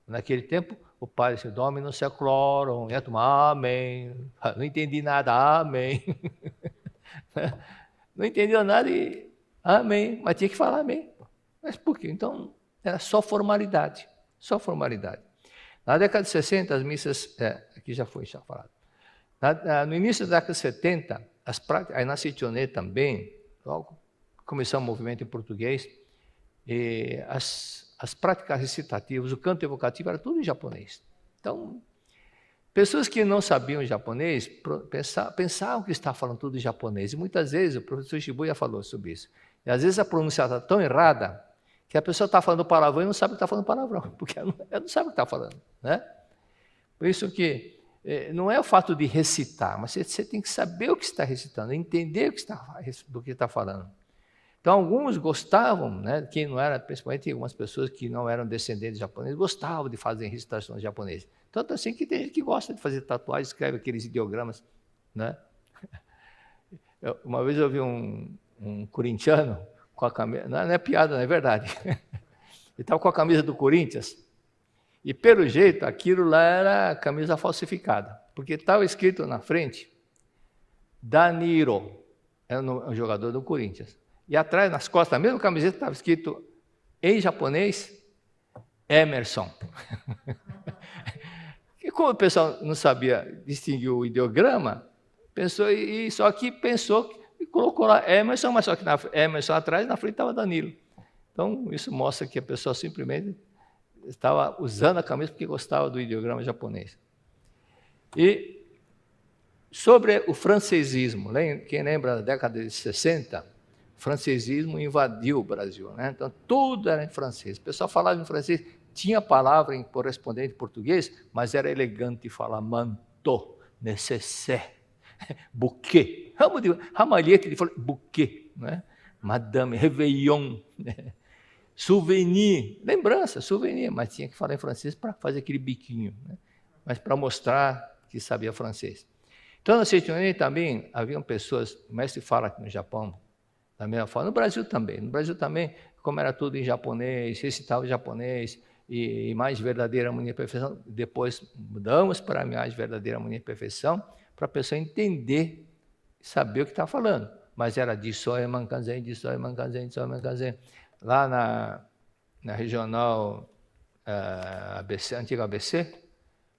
Naquele tempo, o padre disse, Domino seclorum, et amém. Não entendi nada, amém. Não entendeu nada e amém, mas tinha que falar amém. Mas por quê? Então, era só formalidade, só formalidade. Na década de 60, as missas, aqui já foi falado. No início da década de 70, as práticas, aí na Setionê também, logo começou um movimento em português, e as práticas recitativas, o canto evocativo era tudo em japonês. Então, pessoas que não sabiam japonês pensavam que estava falando tudo em japonês. E muitas vezes, o professor Shibuya falou sobre isso. E às vezes a pronúncia está tão errada que a pessoa está falando palavrão e não sabe que está falando palavrão, porque ela não sabe o que está falando. Né? Por isso que não é o fato de recitar, mas você tem que saber o que está recitando, entender do que está falando. Então, alguns gostavam, né, quem não era, principalmente algumas pessoas que não eram descendentes de japoneses, gostavam de fazer recitações japonesas. Tanto assim que tem gente que gosta de fazer tatuagem, escreve aqueles ideogramas. Né? Uma vez eu vi um corintiano com a camisa, não é piada, não é verdade. Ele estava com a camisa do Corinthians e, pelo jeito, aquilo lá era camisa falsificada, porque estava escrito na frente, Danilo, era um jogador do Corinthians. E atrás, nas costas da mesma camiseta, estava escrito em japonês, Emerson. E como o pessoal não sabia distinguir o ideograma, pensou e colocou lá Emerson, mas só que Emerson atrás, na frente estava Danilo. Então, isso mostra que a pessoa simplesmente estava usando a camisa porque gostava do ideograma japonês. E sobre o francesismo, quem lembra da década de 60, o francesismo invadiu o Brasil, né? Então, tudo era em francês. O pessoal falava em francês, tinha palavra em correspondente em português, mas era elegante falar manteau, nécessaire, bouquet. Ramalhete, ele falou bouquet, né? Madame, réveillon, né? Souvenir, lembrança, souvenir, mas tinha que falar em francês para fazer aquele biquinho, né? Mas para mostrar que sabia francês. Então, na Setionê também haviam pessoas, o mestre fala aqui no Japão, da mesma forma, no Brasil também, como era tudo em japonês, recitava em japonês, e Imagem Verdadeira, Harmonia e Perfeição, depois mudamos para a Imagem Verdadeira, Harmonia e Perfeição, para a pessoa entender, saber o que está falando. Mas era Jisoi Mankanzen, Jisoi Mankanzen, Jisoi Mankanzen. Lá na regional ABC, antiga ABC,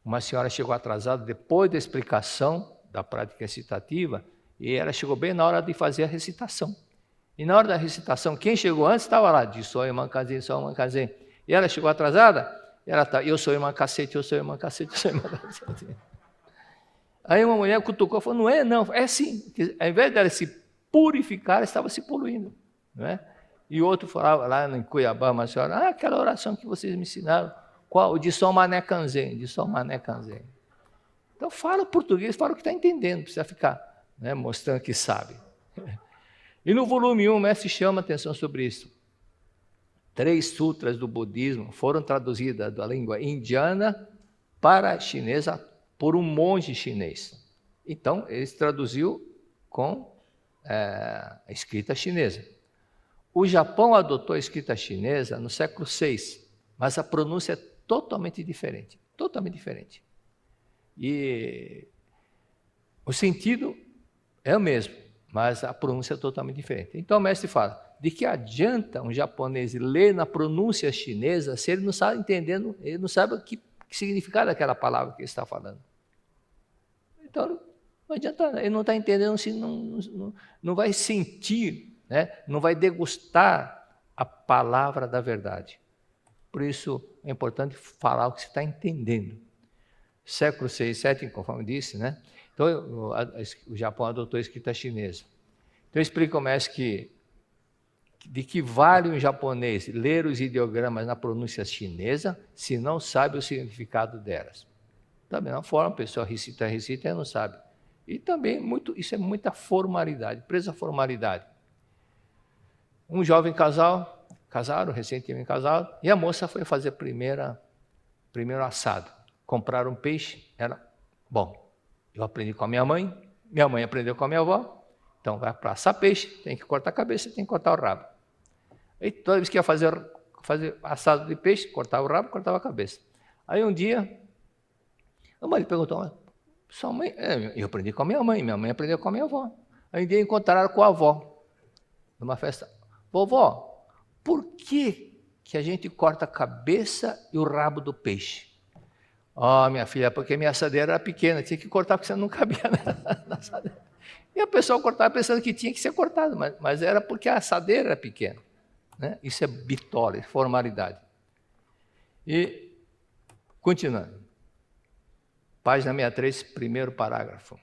uma senhora chegou atrasada depois da explicação da prática recitativa, e ela chegou bem na hora de fazer a recitação. E na hora da recitação, quem chegou antes estava lá, Jisoi Mankanzen, Jisoi Mankanzen. E ela chegou atrasada, e ela está, eu sou irmã cacete, eu sou irmã cacete, eu sou irmã cacete. Aí uma mulher cutucou e falou, não é não, é sim. Ao invés dela se purificar, ela estava se poluindo. Não é? E outro falava lá em Cuiabá, uma senhora, aquela oração que vocês me ensinaram, qual? De São Mané Kanzen, de São Mané Kanzen. Então fala português, fala o que está entendendo, não precisa ficar, né, mostrando que sabe. E no volume 1, o mestre chama a atenção sobre isso. 3 sutras do budismo foram traduzidas da língua indiana para a chinesa por um monge chinês. Então, ele traduziu com a escrita chinesa. O Japão adotou a escrita chinesa no século VI, mas a pronúncia é totalmente diferente. Totalmente diferente. E o sentido é o mesmo, mas a pronúncia é totalmente diferente. Então o mestre fala, de que adianta um japonês ler na pronúncia chinesa se ele não sabe entendendo, ele não sabe que significado é aquela palavra que ele está falando. Então, não adianta, ele não está entendendo, não vai sentir, né? Não vai degustar a palavra da verdade. Por isso, é importante falar o que você está entendendo. Século 6, 7, conforme disse, né? Então, o Japão adotou a escrita chinesa. Então, explica o mestre de que vale um japonês ler os ideogramas na pronúncia chinesa se não sabe o significado delas. Da mesma forma, a pessoa recita e não sabe. E também, isso é muita formalidade, presa formalidade. Um jovem casal, casaram, recentemente casaram, e a moça foi fazer primeiro assado. Compraram um peixe, bom, eu aprendi com a minha mãe aprendeu com a minha avó, então vai para assar peixe, tem que cortar a cabeça, tem que cortar o rabo. E toda vez que ia fazer assado de peixe, cortava o rabo, cortava a cabeça. Aí um dia, o marido perguntou, sua mãe? Eu aprendi com a minha mãe aprendeu com a minha avó. Aí um dia encontraram com a avó, numa festa. Vovó, por que a gente corta a cabeça e o rabo do peixe? Minha filha, porque minha assadeira era pequena, tinha que cortar porque você não cabia na assadeira. E a pessoa cortava pensando que tinha que ser cortado, mas era porque a assadeira era pequena. Né? Isso é bitola, formalidade. E, continuando. Página 63, primeiro parágrafo.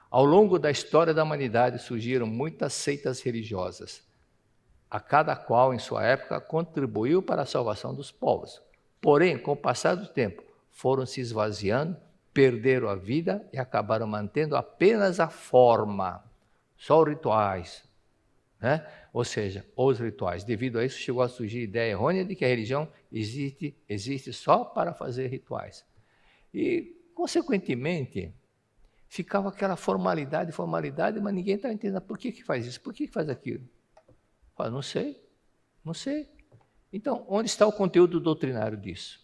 Ao longo da história da humanidade surgiram muitas seitas religiosas, a cada qual, em sua época, contribuiu para a salvação dos povos. Porém, com o passar do tempo, foram se esvaziando, perderam a vida e acabaram mantendo apenas a forma, só os rituais, né? Ou seja, os rituais. Devido a isso, chegou a surgir a ideia errônea de que a religião existe só para fazer rituais. E, consequentemente, ficava aquela formalidade, mas ninguém está entendendo por que faz isso, por que faz aquilo. Fala, não sei. Então, onde está o conteúdo doutrinário disso?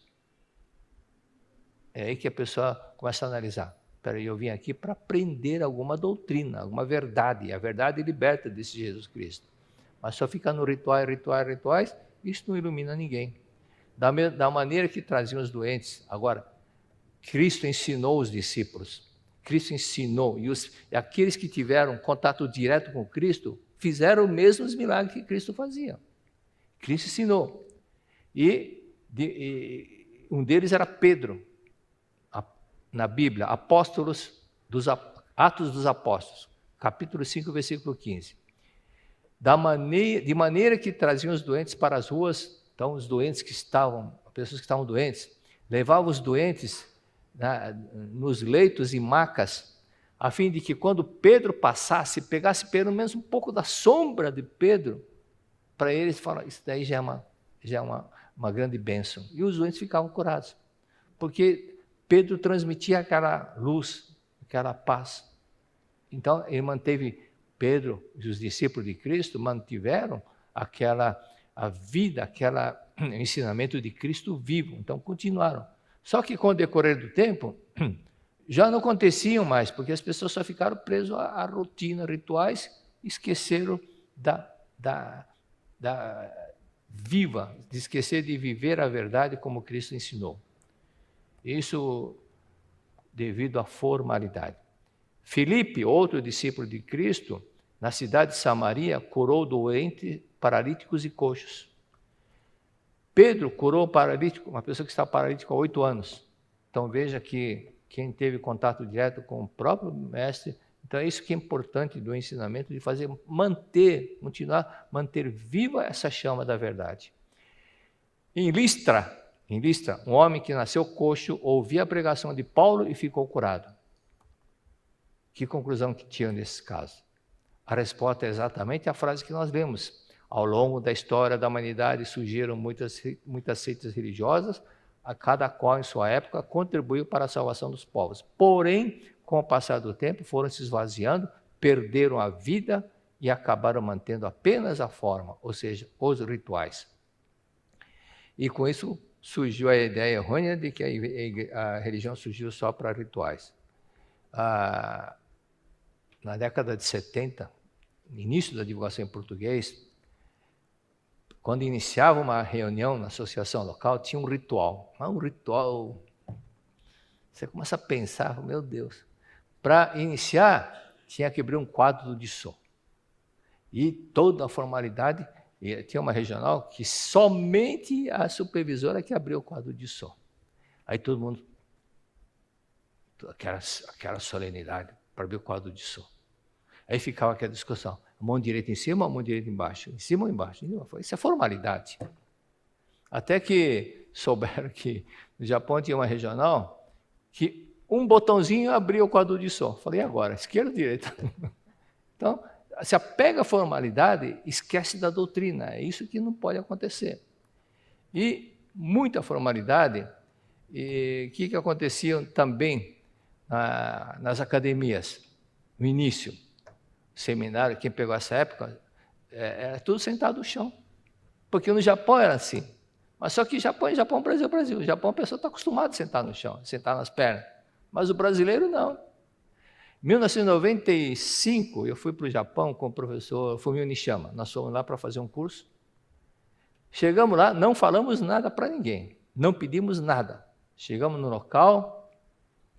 É aí que a pessoa começa a analisar. Espera aí, eu vim aqui para aprender alguma doutrina, alguma verdade. A verdade liberta desse Jesus Cristo. Mas só ficar no rituais, isso não ilumina ninguém. Da maneira que traziam os doentes. Agora, Cristo ensinou os discípulos. Cristo ensinou. E aqueles que tiveram contato direto com Cristo fizeram os mesmos milagres que Cristo fazia. Cristo ensinou. E um deles era Pedro. Na Bíblia, Atos dos Apóstolos, capítulo 5, versículo 15. De maneira que traziam os doentes para as ruas, então as pessoas que estavam doentes, levavam os doentes nos leitos e macas, a fim de que quando Pedro passasse, pegasse pelo menos um pouco da sombra de Pedro, para eles falar, isso daí já é uma grande bênção. E os doentes ficavam curados, porque Pedro transmitia aquela luz, aquela paz. Então, ele manteve, Pedro e os discípulos de Cristo mantiveram a vida, aquele ensinamento de Cristo vivo. Então, continuaram. Só que com o decorrer do tempo, já não aconteciam mais, porque as pessoas só ficaram presas à rotina, rituais, esqueceram de esquecer de viver a verdade como Cristo ensinou. Isso devido à formalidade. Filipe, outro discípulo de Cristo, na cidade de Samaria, curou doentes, paralíticos e coxos. Pedro curou o paralítico, uma pessoa que estava paralítica há 8 anos. Então veja que quem teve contato direto com o próprio mestre, então é isso que é importante do ensinamento, de manter viva essa chama da verdade. Em Listra, um homem que nasceu coxo ouvia a pregação de Paulo e ficou curado. Que conclusão que tinha nesse caso? A resposta é exatamente a frase que nós lemos. Ao longo da história da humanidade surgiram muitas seitas religiosas, a cada qual em sua época contribuiu para a salvação dos povos. Porém, com o passar do tempo, foram se esvaziando, perderam a vida e acabaram mantendo apenas a forma, ou seja, os rituais. E com isso surgiu a ideia errônea de que a religião surgiu só para rituais. Na década de 70, no início da divulgação em português, quando iniciava uma reunião na associação local, tinha um ritual Você começa a pensar, meu Deus. Para iniciar, tinha que abrir um quadro de som. E toda a formalidade, e tinha uma regional que somente a supervisora que abriu o quadro de som. Aí todo mundo, aquela solenidade para abrir o quadro de som. Aí ficava aquela discussão, mão direita em cima, mão direita embaixo, em cima ou embaixo. Isso é formalidade. Até que souberam que no Japão tinha uma regional que um botãozinho abria o quadro de som. Falei, e agora? Esquerda ou direita? Então, se apega à formalidade, esquece da doutrina. É isso que não pode acontecer. E muita formalidade, e o que acontecia também nas academias, no início, seminário, quem pegou essa época, era tudo sentado no chão. Porque no Japão era assim. Mas só que Japão, Brasil. No Japão a pessoa está acostumada a sentar no chão, sentar nas pernas. Mas o brasileiro não. Em 1995, eu fui para o Japão com o professor Fumio Nishiyama. Nós fomos lá para fazer um curso. Chegamos lá, não falamos nada para ninguém. Não pedimos nada. Chegamos no local,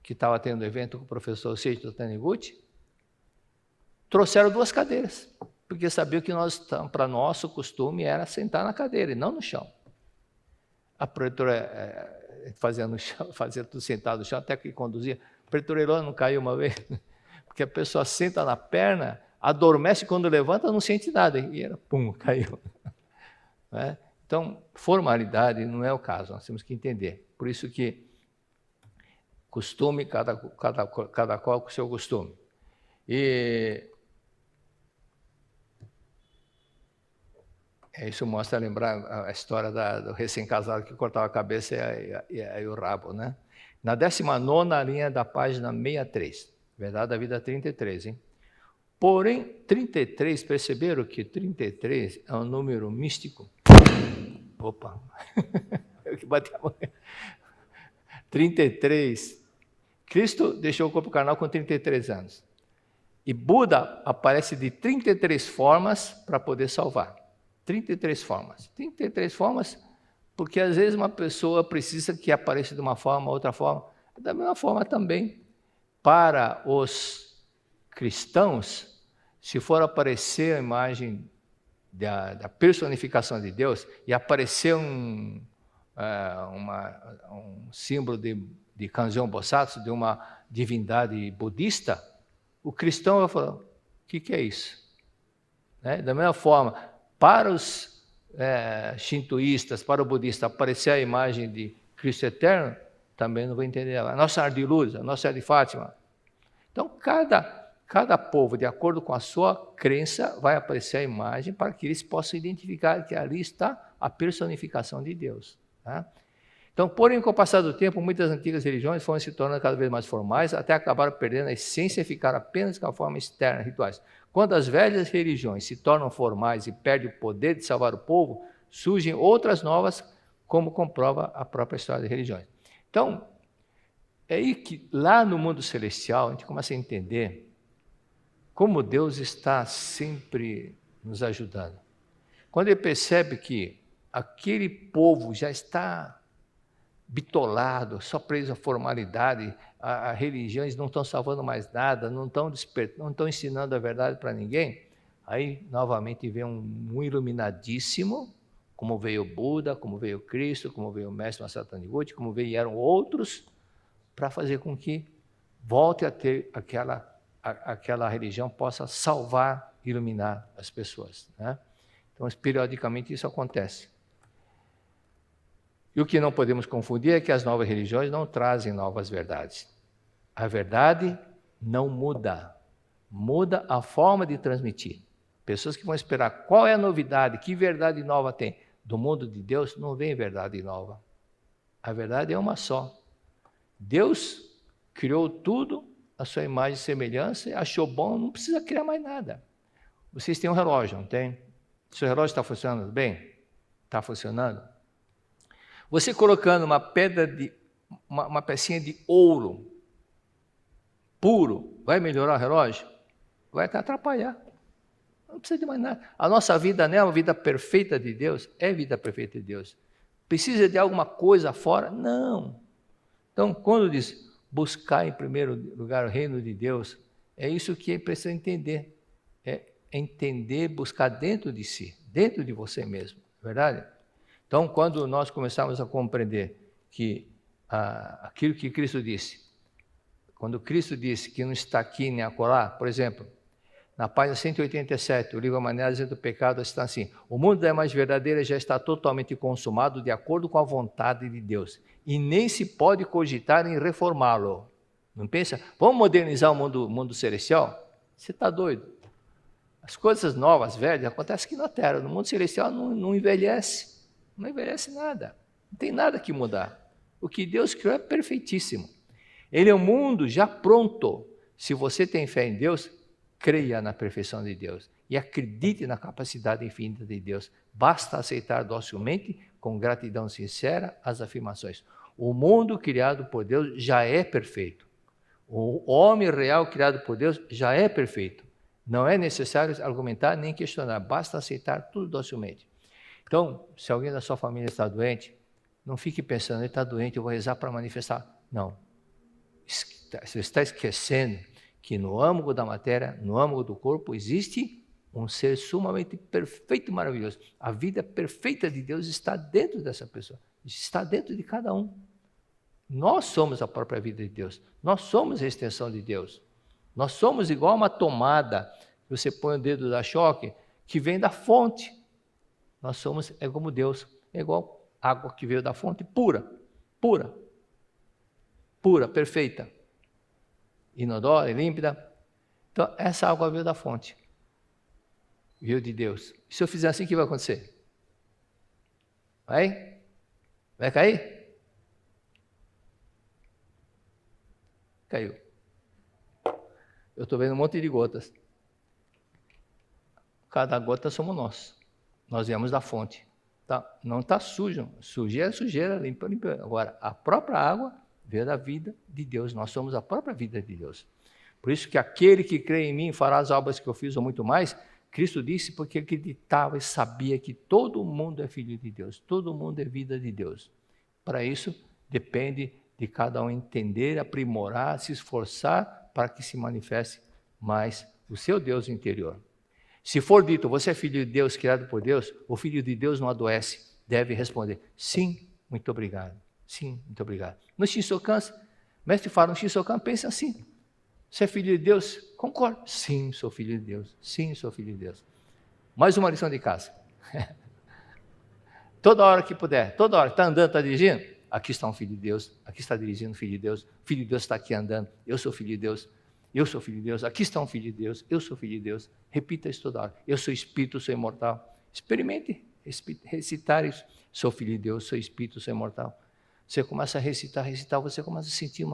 que estava tendo evento com o professor Seiji Taniguchi. Trouxeram 2 cadeiras, porque sabiam que para nosso costume era sentar na cadeira e não no chão. A preletora fazia tudo sentado no chão, até que conduzia. A preletora não caiu uma vez, porque a pessoa senta na perna, adormece, quando levanta não sente nada, e era pum, caiu. Então, formalidade não é o caso, nós temos que entender. Por isso que costume, cada qual com o seu costume. E isso mostra, lembrar a história do recém-casado que cortava a cabeça e o rabo, né? Na 19ª linha da página 63, Verdade da Vida 33, hein? Porém, 33, perceberam que 33 é um número místico? Opa! Eu que bati a mão. 33. Cristo deixou o corpo carnal com 33 anos. E Buda aparece de 33 formas para poder salvar. 33 formas. 33 formas, porque às vezes uma pessoa precisa que apareça de uma forma, outra forma. Da mesma forma também, para os cristãos, se for aparecer a imagem da personificação de Deus e aparecer um símbolo de Kanzeon Bosatsu, de uma divindade budista, o cristão vai falar, o que é isso? Da mesma forma, para os shintoístas, para o budista, aparecer a imagem de Cristo Eterno, também não vou entender. A nossa Senhora de Luz, a Nossa Senhora de Fátima. Então, cada povo, de acordo com a sua crença, vai aparecer a imagem para que eles possam identificar que ali está a personificação de Deus. Tá? Então, porém, com o passar do tempo, muitas antigas religiões foram se tornando cada vez mais formais, até acabaram perdendo a essência e ficaram apenas com a forma externa, rituais. Quando as velhas religiões se tornam formais e perdem o poder de salvar o povo, surgem outras novas, como comprova a própria história das religiões. Então, é aí que lá no mundo celestial a gente começa a entender como Deus está sempre nos ajudando. Quando ele percebe que aquele povo já está bitolado, só preso à formalidade, as religiões não estão salvando mais nada, não estão ensinando a verdade para ninguém, aí novamente vem um iluminadíssimo, como veio Buda, como veio Cristo, como veio o Mestre Masaru Taniguchi, como vieram outros, para fazer com que volte a ter aquela religião possa salvar, iluminar as pessoas. Né? Então, periodicamente isso acontece. E o que não podemos confundir é que as novas religiões não trazem novas verdades. A verdade não muda, muda a forma de transmitir. Pessoas que vão esperar qual é a novidade, que verdade nova tem. Do mundo de Deus não vem verdade nova. A verdade é uma só. Deus criou tudo, a sua imagem e semelhança, achou bom, não precisa criar mais nada. Vocês têm um relógio, não tem? Seu relógio está funcionando bem? Está funcionando? Você colocando uma pedra uma pecinha de ouro puro, vai melhorar o relógio? Vai até atrapalhar. Não precisa de mais nada. A nossa vida não é uma vida perfeita de Deus? É vida perfeita de Deus. Precisa de alguma coisa fora? Não. Então, quando diz, buscar em primeiro lugar o reino de Deus, é isso que precisa entender. É entender, buscar dentro de si, dentro de você mesmo, verdade? Então, quando nós começamos a compreender que aquilo que Cristo disse, quando Cristo disse que não está aqui nem acolá, por exemplo, na página 187, o livro A Maneira do Pecado está assim: o mundo da imagem verdadeira já está totalmente consumado de acordo com a vontade de Deus, e nem se pode cogitar em reformá-lo. Não pensa, vamos modernizar o mundo celestial? Você está doido? As coisas novas, velhas, acontecem aqui na Terra. No mundo celestial não envelhece. Não envelhece nada. Não tem nada que mudar. O que Deus criou é perfeitíssimo. Ele é um mundo já pronto. Se você tem fé em Deus, creia na perfeição de Deus. E acredite na capacidade infinita de Deus. Basta aceitar docilmente, com gratidão sincera, as afirmações. O mundo criado por Deus já é perfeito. O homem real criado por Deus já é perfeito. Não é necessário argumentar nem questionar. Basta aceitar tudo docilmente. Então, se alguém da sua família está doente, não fique pensando, ele está doente, eu vou rezar para manifestar. Não. Você está esquecendo que no âmago da matéria, no âmago do corpo, existe um ser sumamente perfeito e maravilhoso. A vida perfeita de Deus está dentro dessa pessoa, está dentro de cada um. Nós somos a própria vida de Deus, nós somos a extensão de Deus. Nós somos igual uma tomada, você põe o dedo da choque, que vem da fonte. Nós somos, é como Deus, é igual água que veio da fonte, pura, perfeita, inodora e límpida. Então, essa água veio da fonte, veio de Deus. Se eu fizer assim, o que vai acontecer? Vai cair? Caiu. Eu estou vendo um monte de gotas. Cada gota somos nós. Nós viemos da fonte. Tá? Não está sujo. Sujeira, limpa. Agora, a própria água veio da vida de Deus. Nós somos a própria vida de Deus. Por isso que aquele que crê em mim fará as obras que eu fiz ou muito mais. Cristo disse porque acreditava e sabia que todo mundo é filho de Deus. Todo mundo é vida de Deus. Para isso, depende de cada um entender, aprimorar, se esforçar para que se manifeste mais o seu Deus interior. Se for dito, você é filho de Deus, criado por Deus, o filho de Deus não adoece, deve responder, sim, muito obrigado. Sim, muito obrigado. No Shinsokan, mestre fala no Shinsokan, pensa assim, você é filho de Deus? Concordo. Sim, sou filho de Deus. Sim, sou filho de Deus. Mais uma lição de casa. Toda hora que puder, toda hora, está andando, está dirigindo, aqui está um filho de Deus, aqui está dirigindo um filho de Deus, o filho de Deus está aqui andando, eu sou filho de Deus, eu sou filho de Deus, aqui está um filho de Deus, eu sou filho de Deus. Repita isso toda hora. Eu sou espírito, sou imortal. Experimente recitar isso. Sou filho de Deus, sou espírito, sou imortal. Você começa a recitar, você começa a sentir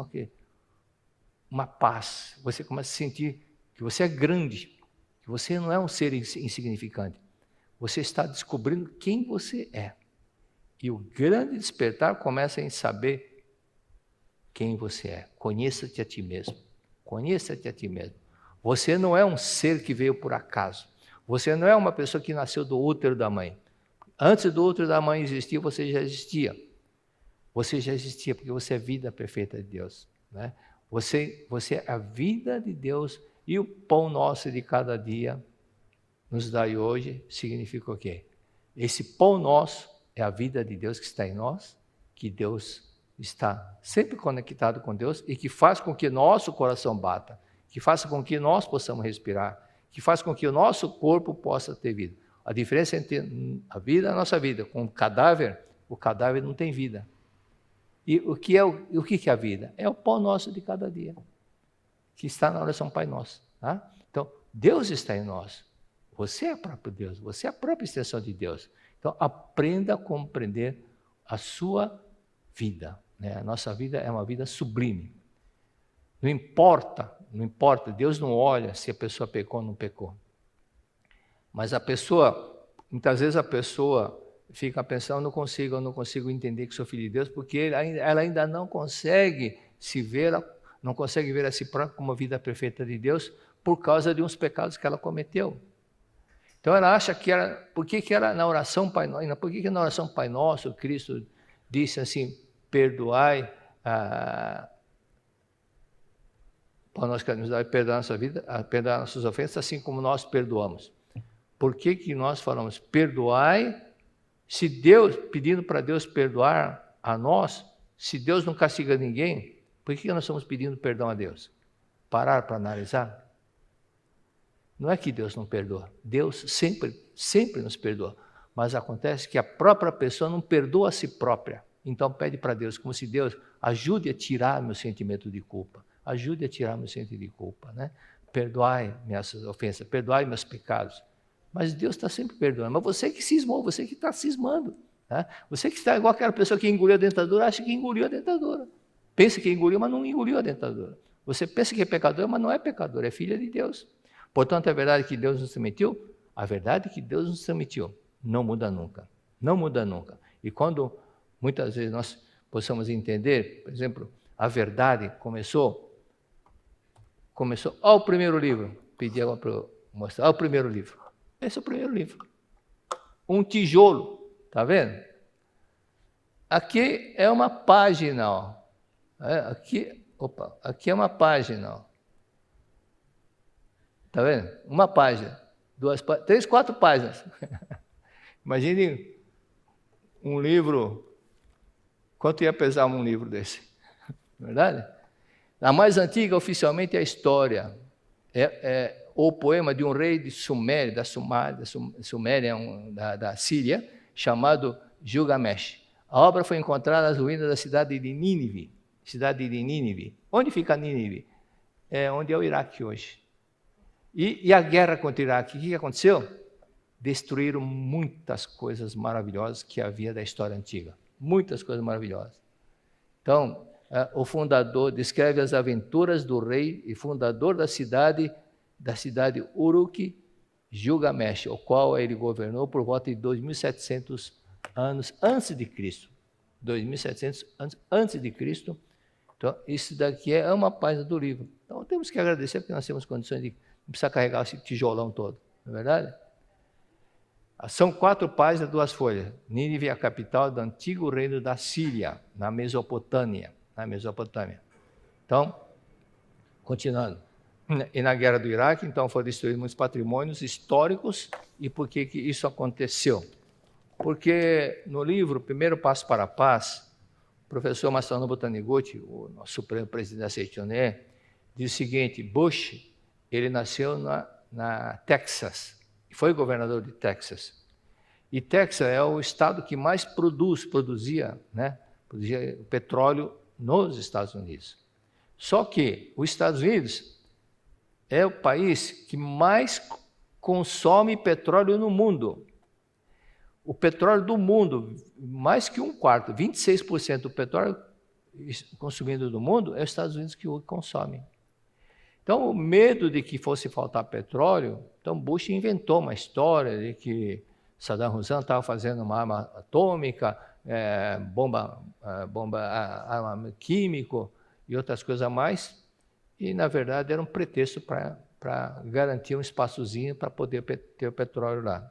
uma paz. Você começa a sentir que você é grande, que você não é um ser insignificante. Você está descobrindo quem você é. E o grande despertar começa em saber quem você é. Conheça-te a ti mesmo. Conheça-te a ti mesmo. Você não é um ser que veio por acaso. Você não é uma pessoa que nasceu do útero da mãe. Antes do útero da mãe existir, você já existia. Você já existia porque você é a vida perfeita de Deus. Né? Você é a vida de Deus e o pão nosso de cada dia nos dai hoje significa o quê? Esse pão nosso é a vida de Deus que está em nós, que Deus está sempre conectado com Deus e que faz com que nosso coração bata, que faça com que nós possamos respirar, que faz com que o nosso corpo possa ter vida. A diferença entre a vida e a nossa vida, com o cadáver não tem vida. E o que é a vida? É o pão nosso de cada dia, que está na oração Pai Nosso. Tá? Então, Deus está em nós. Você é o próprio Deus, você é a própria extensão de Deus. Então, aprenda a compreender a sua vida. Né? A nossa vida é uma vida sublime. Não importa, Deus não olha se a pessoa pecou ou não pecou. Mas muitas vezes a pessoa fica pensando, eu não consigo entender que sou filho de Deus, porque ela ainda não consegue não consegue ver a si própria como a vida perfeita de Deus, por causa de uns pecados que ela cometeu. Então ela acha que por que na oração Pai Nosso, por que na oração Pai Nosso, Cristo disse assim, perdoai para nós caridade, perdoar a nossa vida, perdoar nossas ofensas, assim como nós perdoamos. Por que nós falamos perdoai? Se Deus, pedindo para Deus perdoar a nós, se Deus não castiga ninguém, por que nós estamos pedindo perdão a Deus? Parar para analisar? Não é que Deus não perdoa. Deus sempre nos perdoa. Mas acontece que a própria pessoa não perdoa a si própria. Então pede para Deus, como se Deus ajude a tirar meu sentimento de culpa. Ajude a tirar meu sentimento de culpa, né? Perdoai minhas ofensas, perdoai meus pecados. Mas Deus está sempre perdoando. Mas você que cismou, você que está cismando. Né? Você que está igual aquela pessoa que engoliu a dentadura, acha que engoliu a dentadura. Pensa que engoliu, mas não engoliu a dentadura. Você pensa que é pecador, mas não é pecador, é filha de Deus. Portanto, é verdade que Deus nos permitiu? A verdade é que Deus nos permitiu. Não muda nunca. Não muda nunca. E quando muitas vezes nós possamos entender, por exemplo, a verdade começou, o primeiro livro, pedi agora para eu mostrar, o primeiro livro. Esse é o primeiro livro. Um tijolo, tá vendo? Aqui é uma página, ó. Aqui é uma página, ó. Tá vendo? Uma página, 3, 4 páginas. Imagine um livro, quanto ia pesar um livro desse? Verdade? A mais antiga, oficialmente, é a história. É o poema de um rei de Suméria, da Síria, chamado Gilgamesh. A obra foi encontrada nas ruínas da cidade de Nínive. Onde fica Nínive? É onde é o Iraque hoje. E a guerra contra o Iraque, o que aconteceu? Destruíram muitas coisas maravilhosas que havia da história antiga. Muitas coisas maravilhosas. Então, o fundador descreve as aventuras do rei e fundador da cidade Uruk, Gilgamesh, o qual ele governou por volta de 2.700 anos antes de Cristo. 2.700 anos antes de Cristo. Então, isso daqui é uma página do livro. Então, temos que agradecer porque nós temos condições de não precisar carregar esse tijolão todo. Não é verdade? São 4 páginas, 2 folhas. Nínive é a capital do antigo reino da Síria, na Mesopotâmia. Então, continuando. E na guerra do Iraque, então, foram destruídos muitos patrimônios históricos. E por que isso aconteceu? Porque no livro Primeiro Passo para a Paz, o professor Masanobu Taniguchi, o nosso supremo presidente da CETIONE, diz o seguinte: Bush, ele nasceu na Texas, foi governador de Texas. E Texas é o estado que mais produzia petróleo nos Estados Unidos. Só que os Estados Unidos é o país que mais consome petróleo no mundo. O petróleo do mundo, mais que 1/4, 26% do petróleo consumido do mundo, é os Estados Unidos que o consome. Então, o medo de que fosse faltar petróleo, então Bush inventou uma história de que Saddam Hussein estava fazendo uma arma atômica, arma químico e outras coisas a mais, e, na verdade, era um pretexto para garantir um espaçozinho para poder ter o petróleo lá.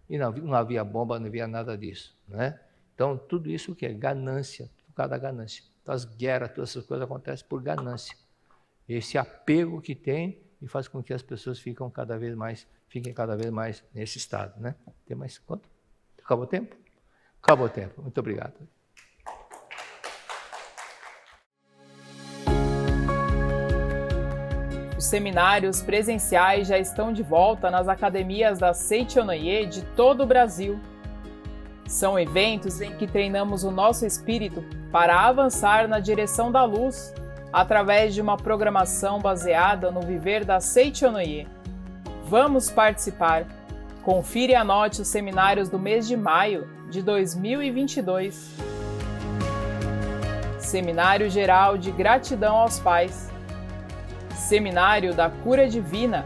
E não havia bomba, não havia nada disso. Né? Então, tudo isso o que é? Ganância, por causa da ganância. Então, as guerras, todas essas coisas acontecem por ganância. Esse apego que tem e faz com que as pessoas fiquem cada vez mais nesse estado. Né? Tem mais quanto? Acabou o tempo? Acabou o tempo. Muito obrigado. Os seminários presenciais já estão de volta nas academias da Seichonoye de todo o Brasil. São eventos em que treinamos o nosso espírito para avançar na direção da luz, através de uma programação baseada no viver da Seichonoye. Vamos participar! Confira e anote os seminários do mês de maio de 2022. Seminário Geral de Gratidão aos Pais. Seminário da Cura Divina.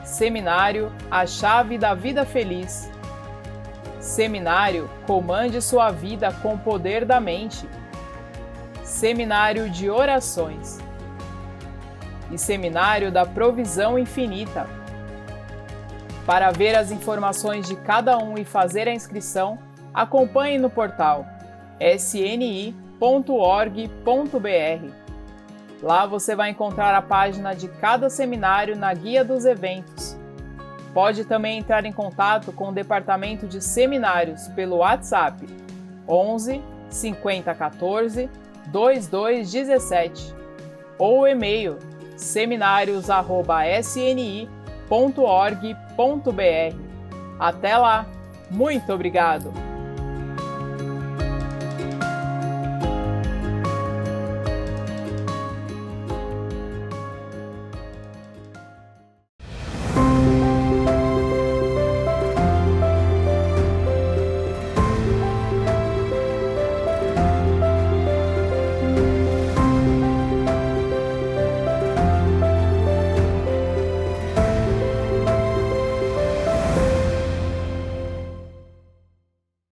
Seminário A Chave da Vida Feliz. Seminário Comande Sua Vida com o Poder da Mente. Seminário de Orações. E Seminário da Provisão Infinita. Para ver as informações de cada um e fazer a inscrição, acompanhe no portal sni.org.br. Lá você vai encontrar a página de cada seminário na guia dos eventos. Pode também entrar em contato com o departamento de seminários pelo WhatsApp 11 50 14 2217 ou o e-mail seminarios@sni.org.br. Até lá! Muito obrigado!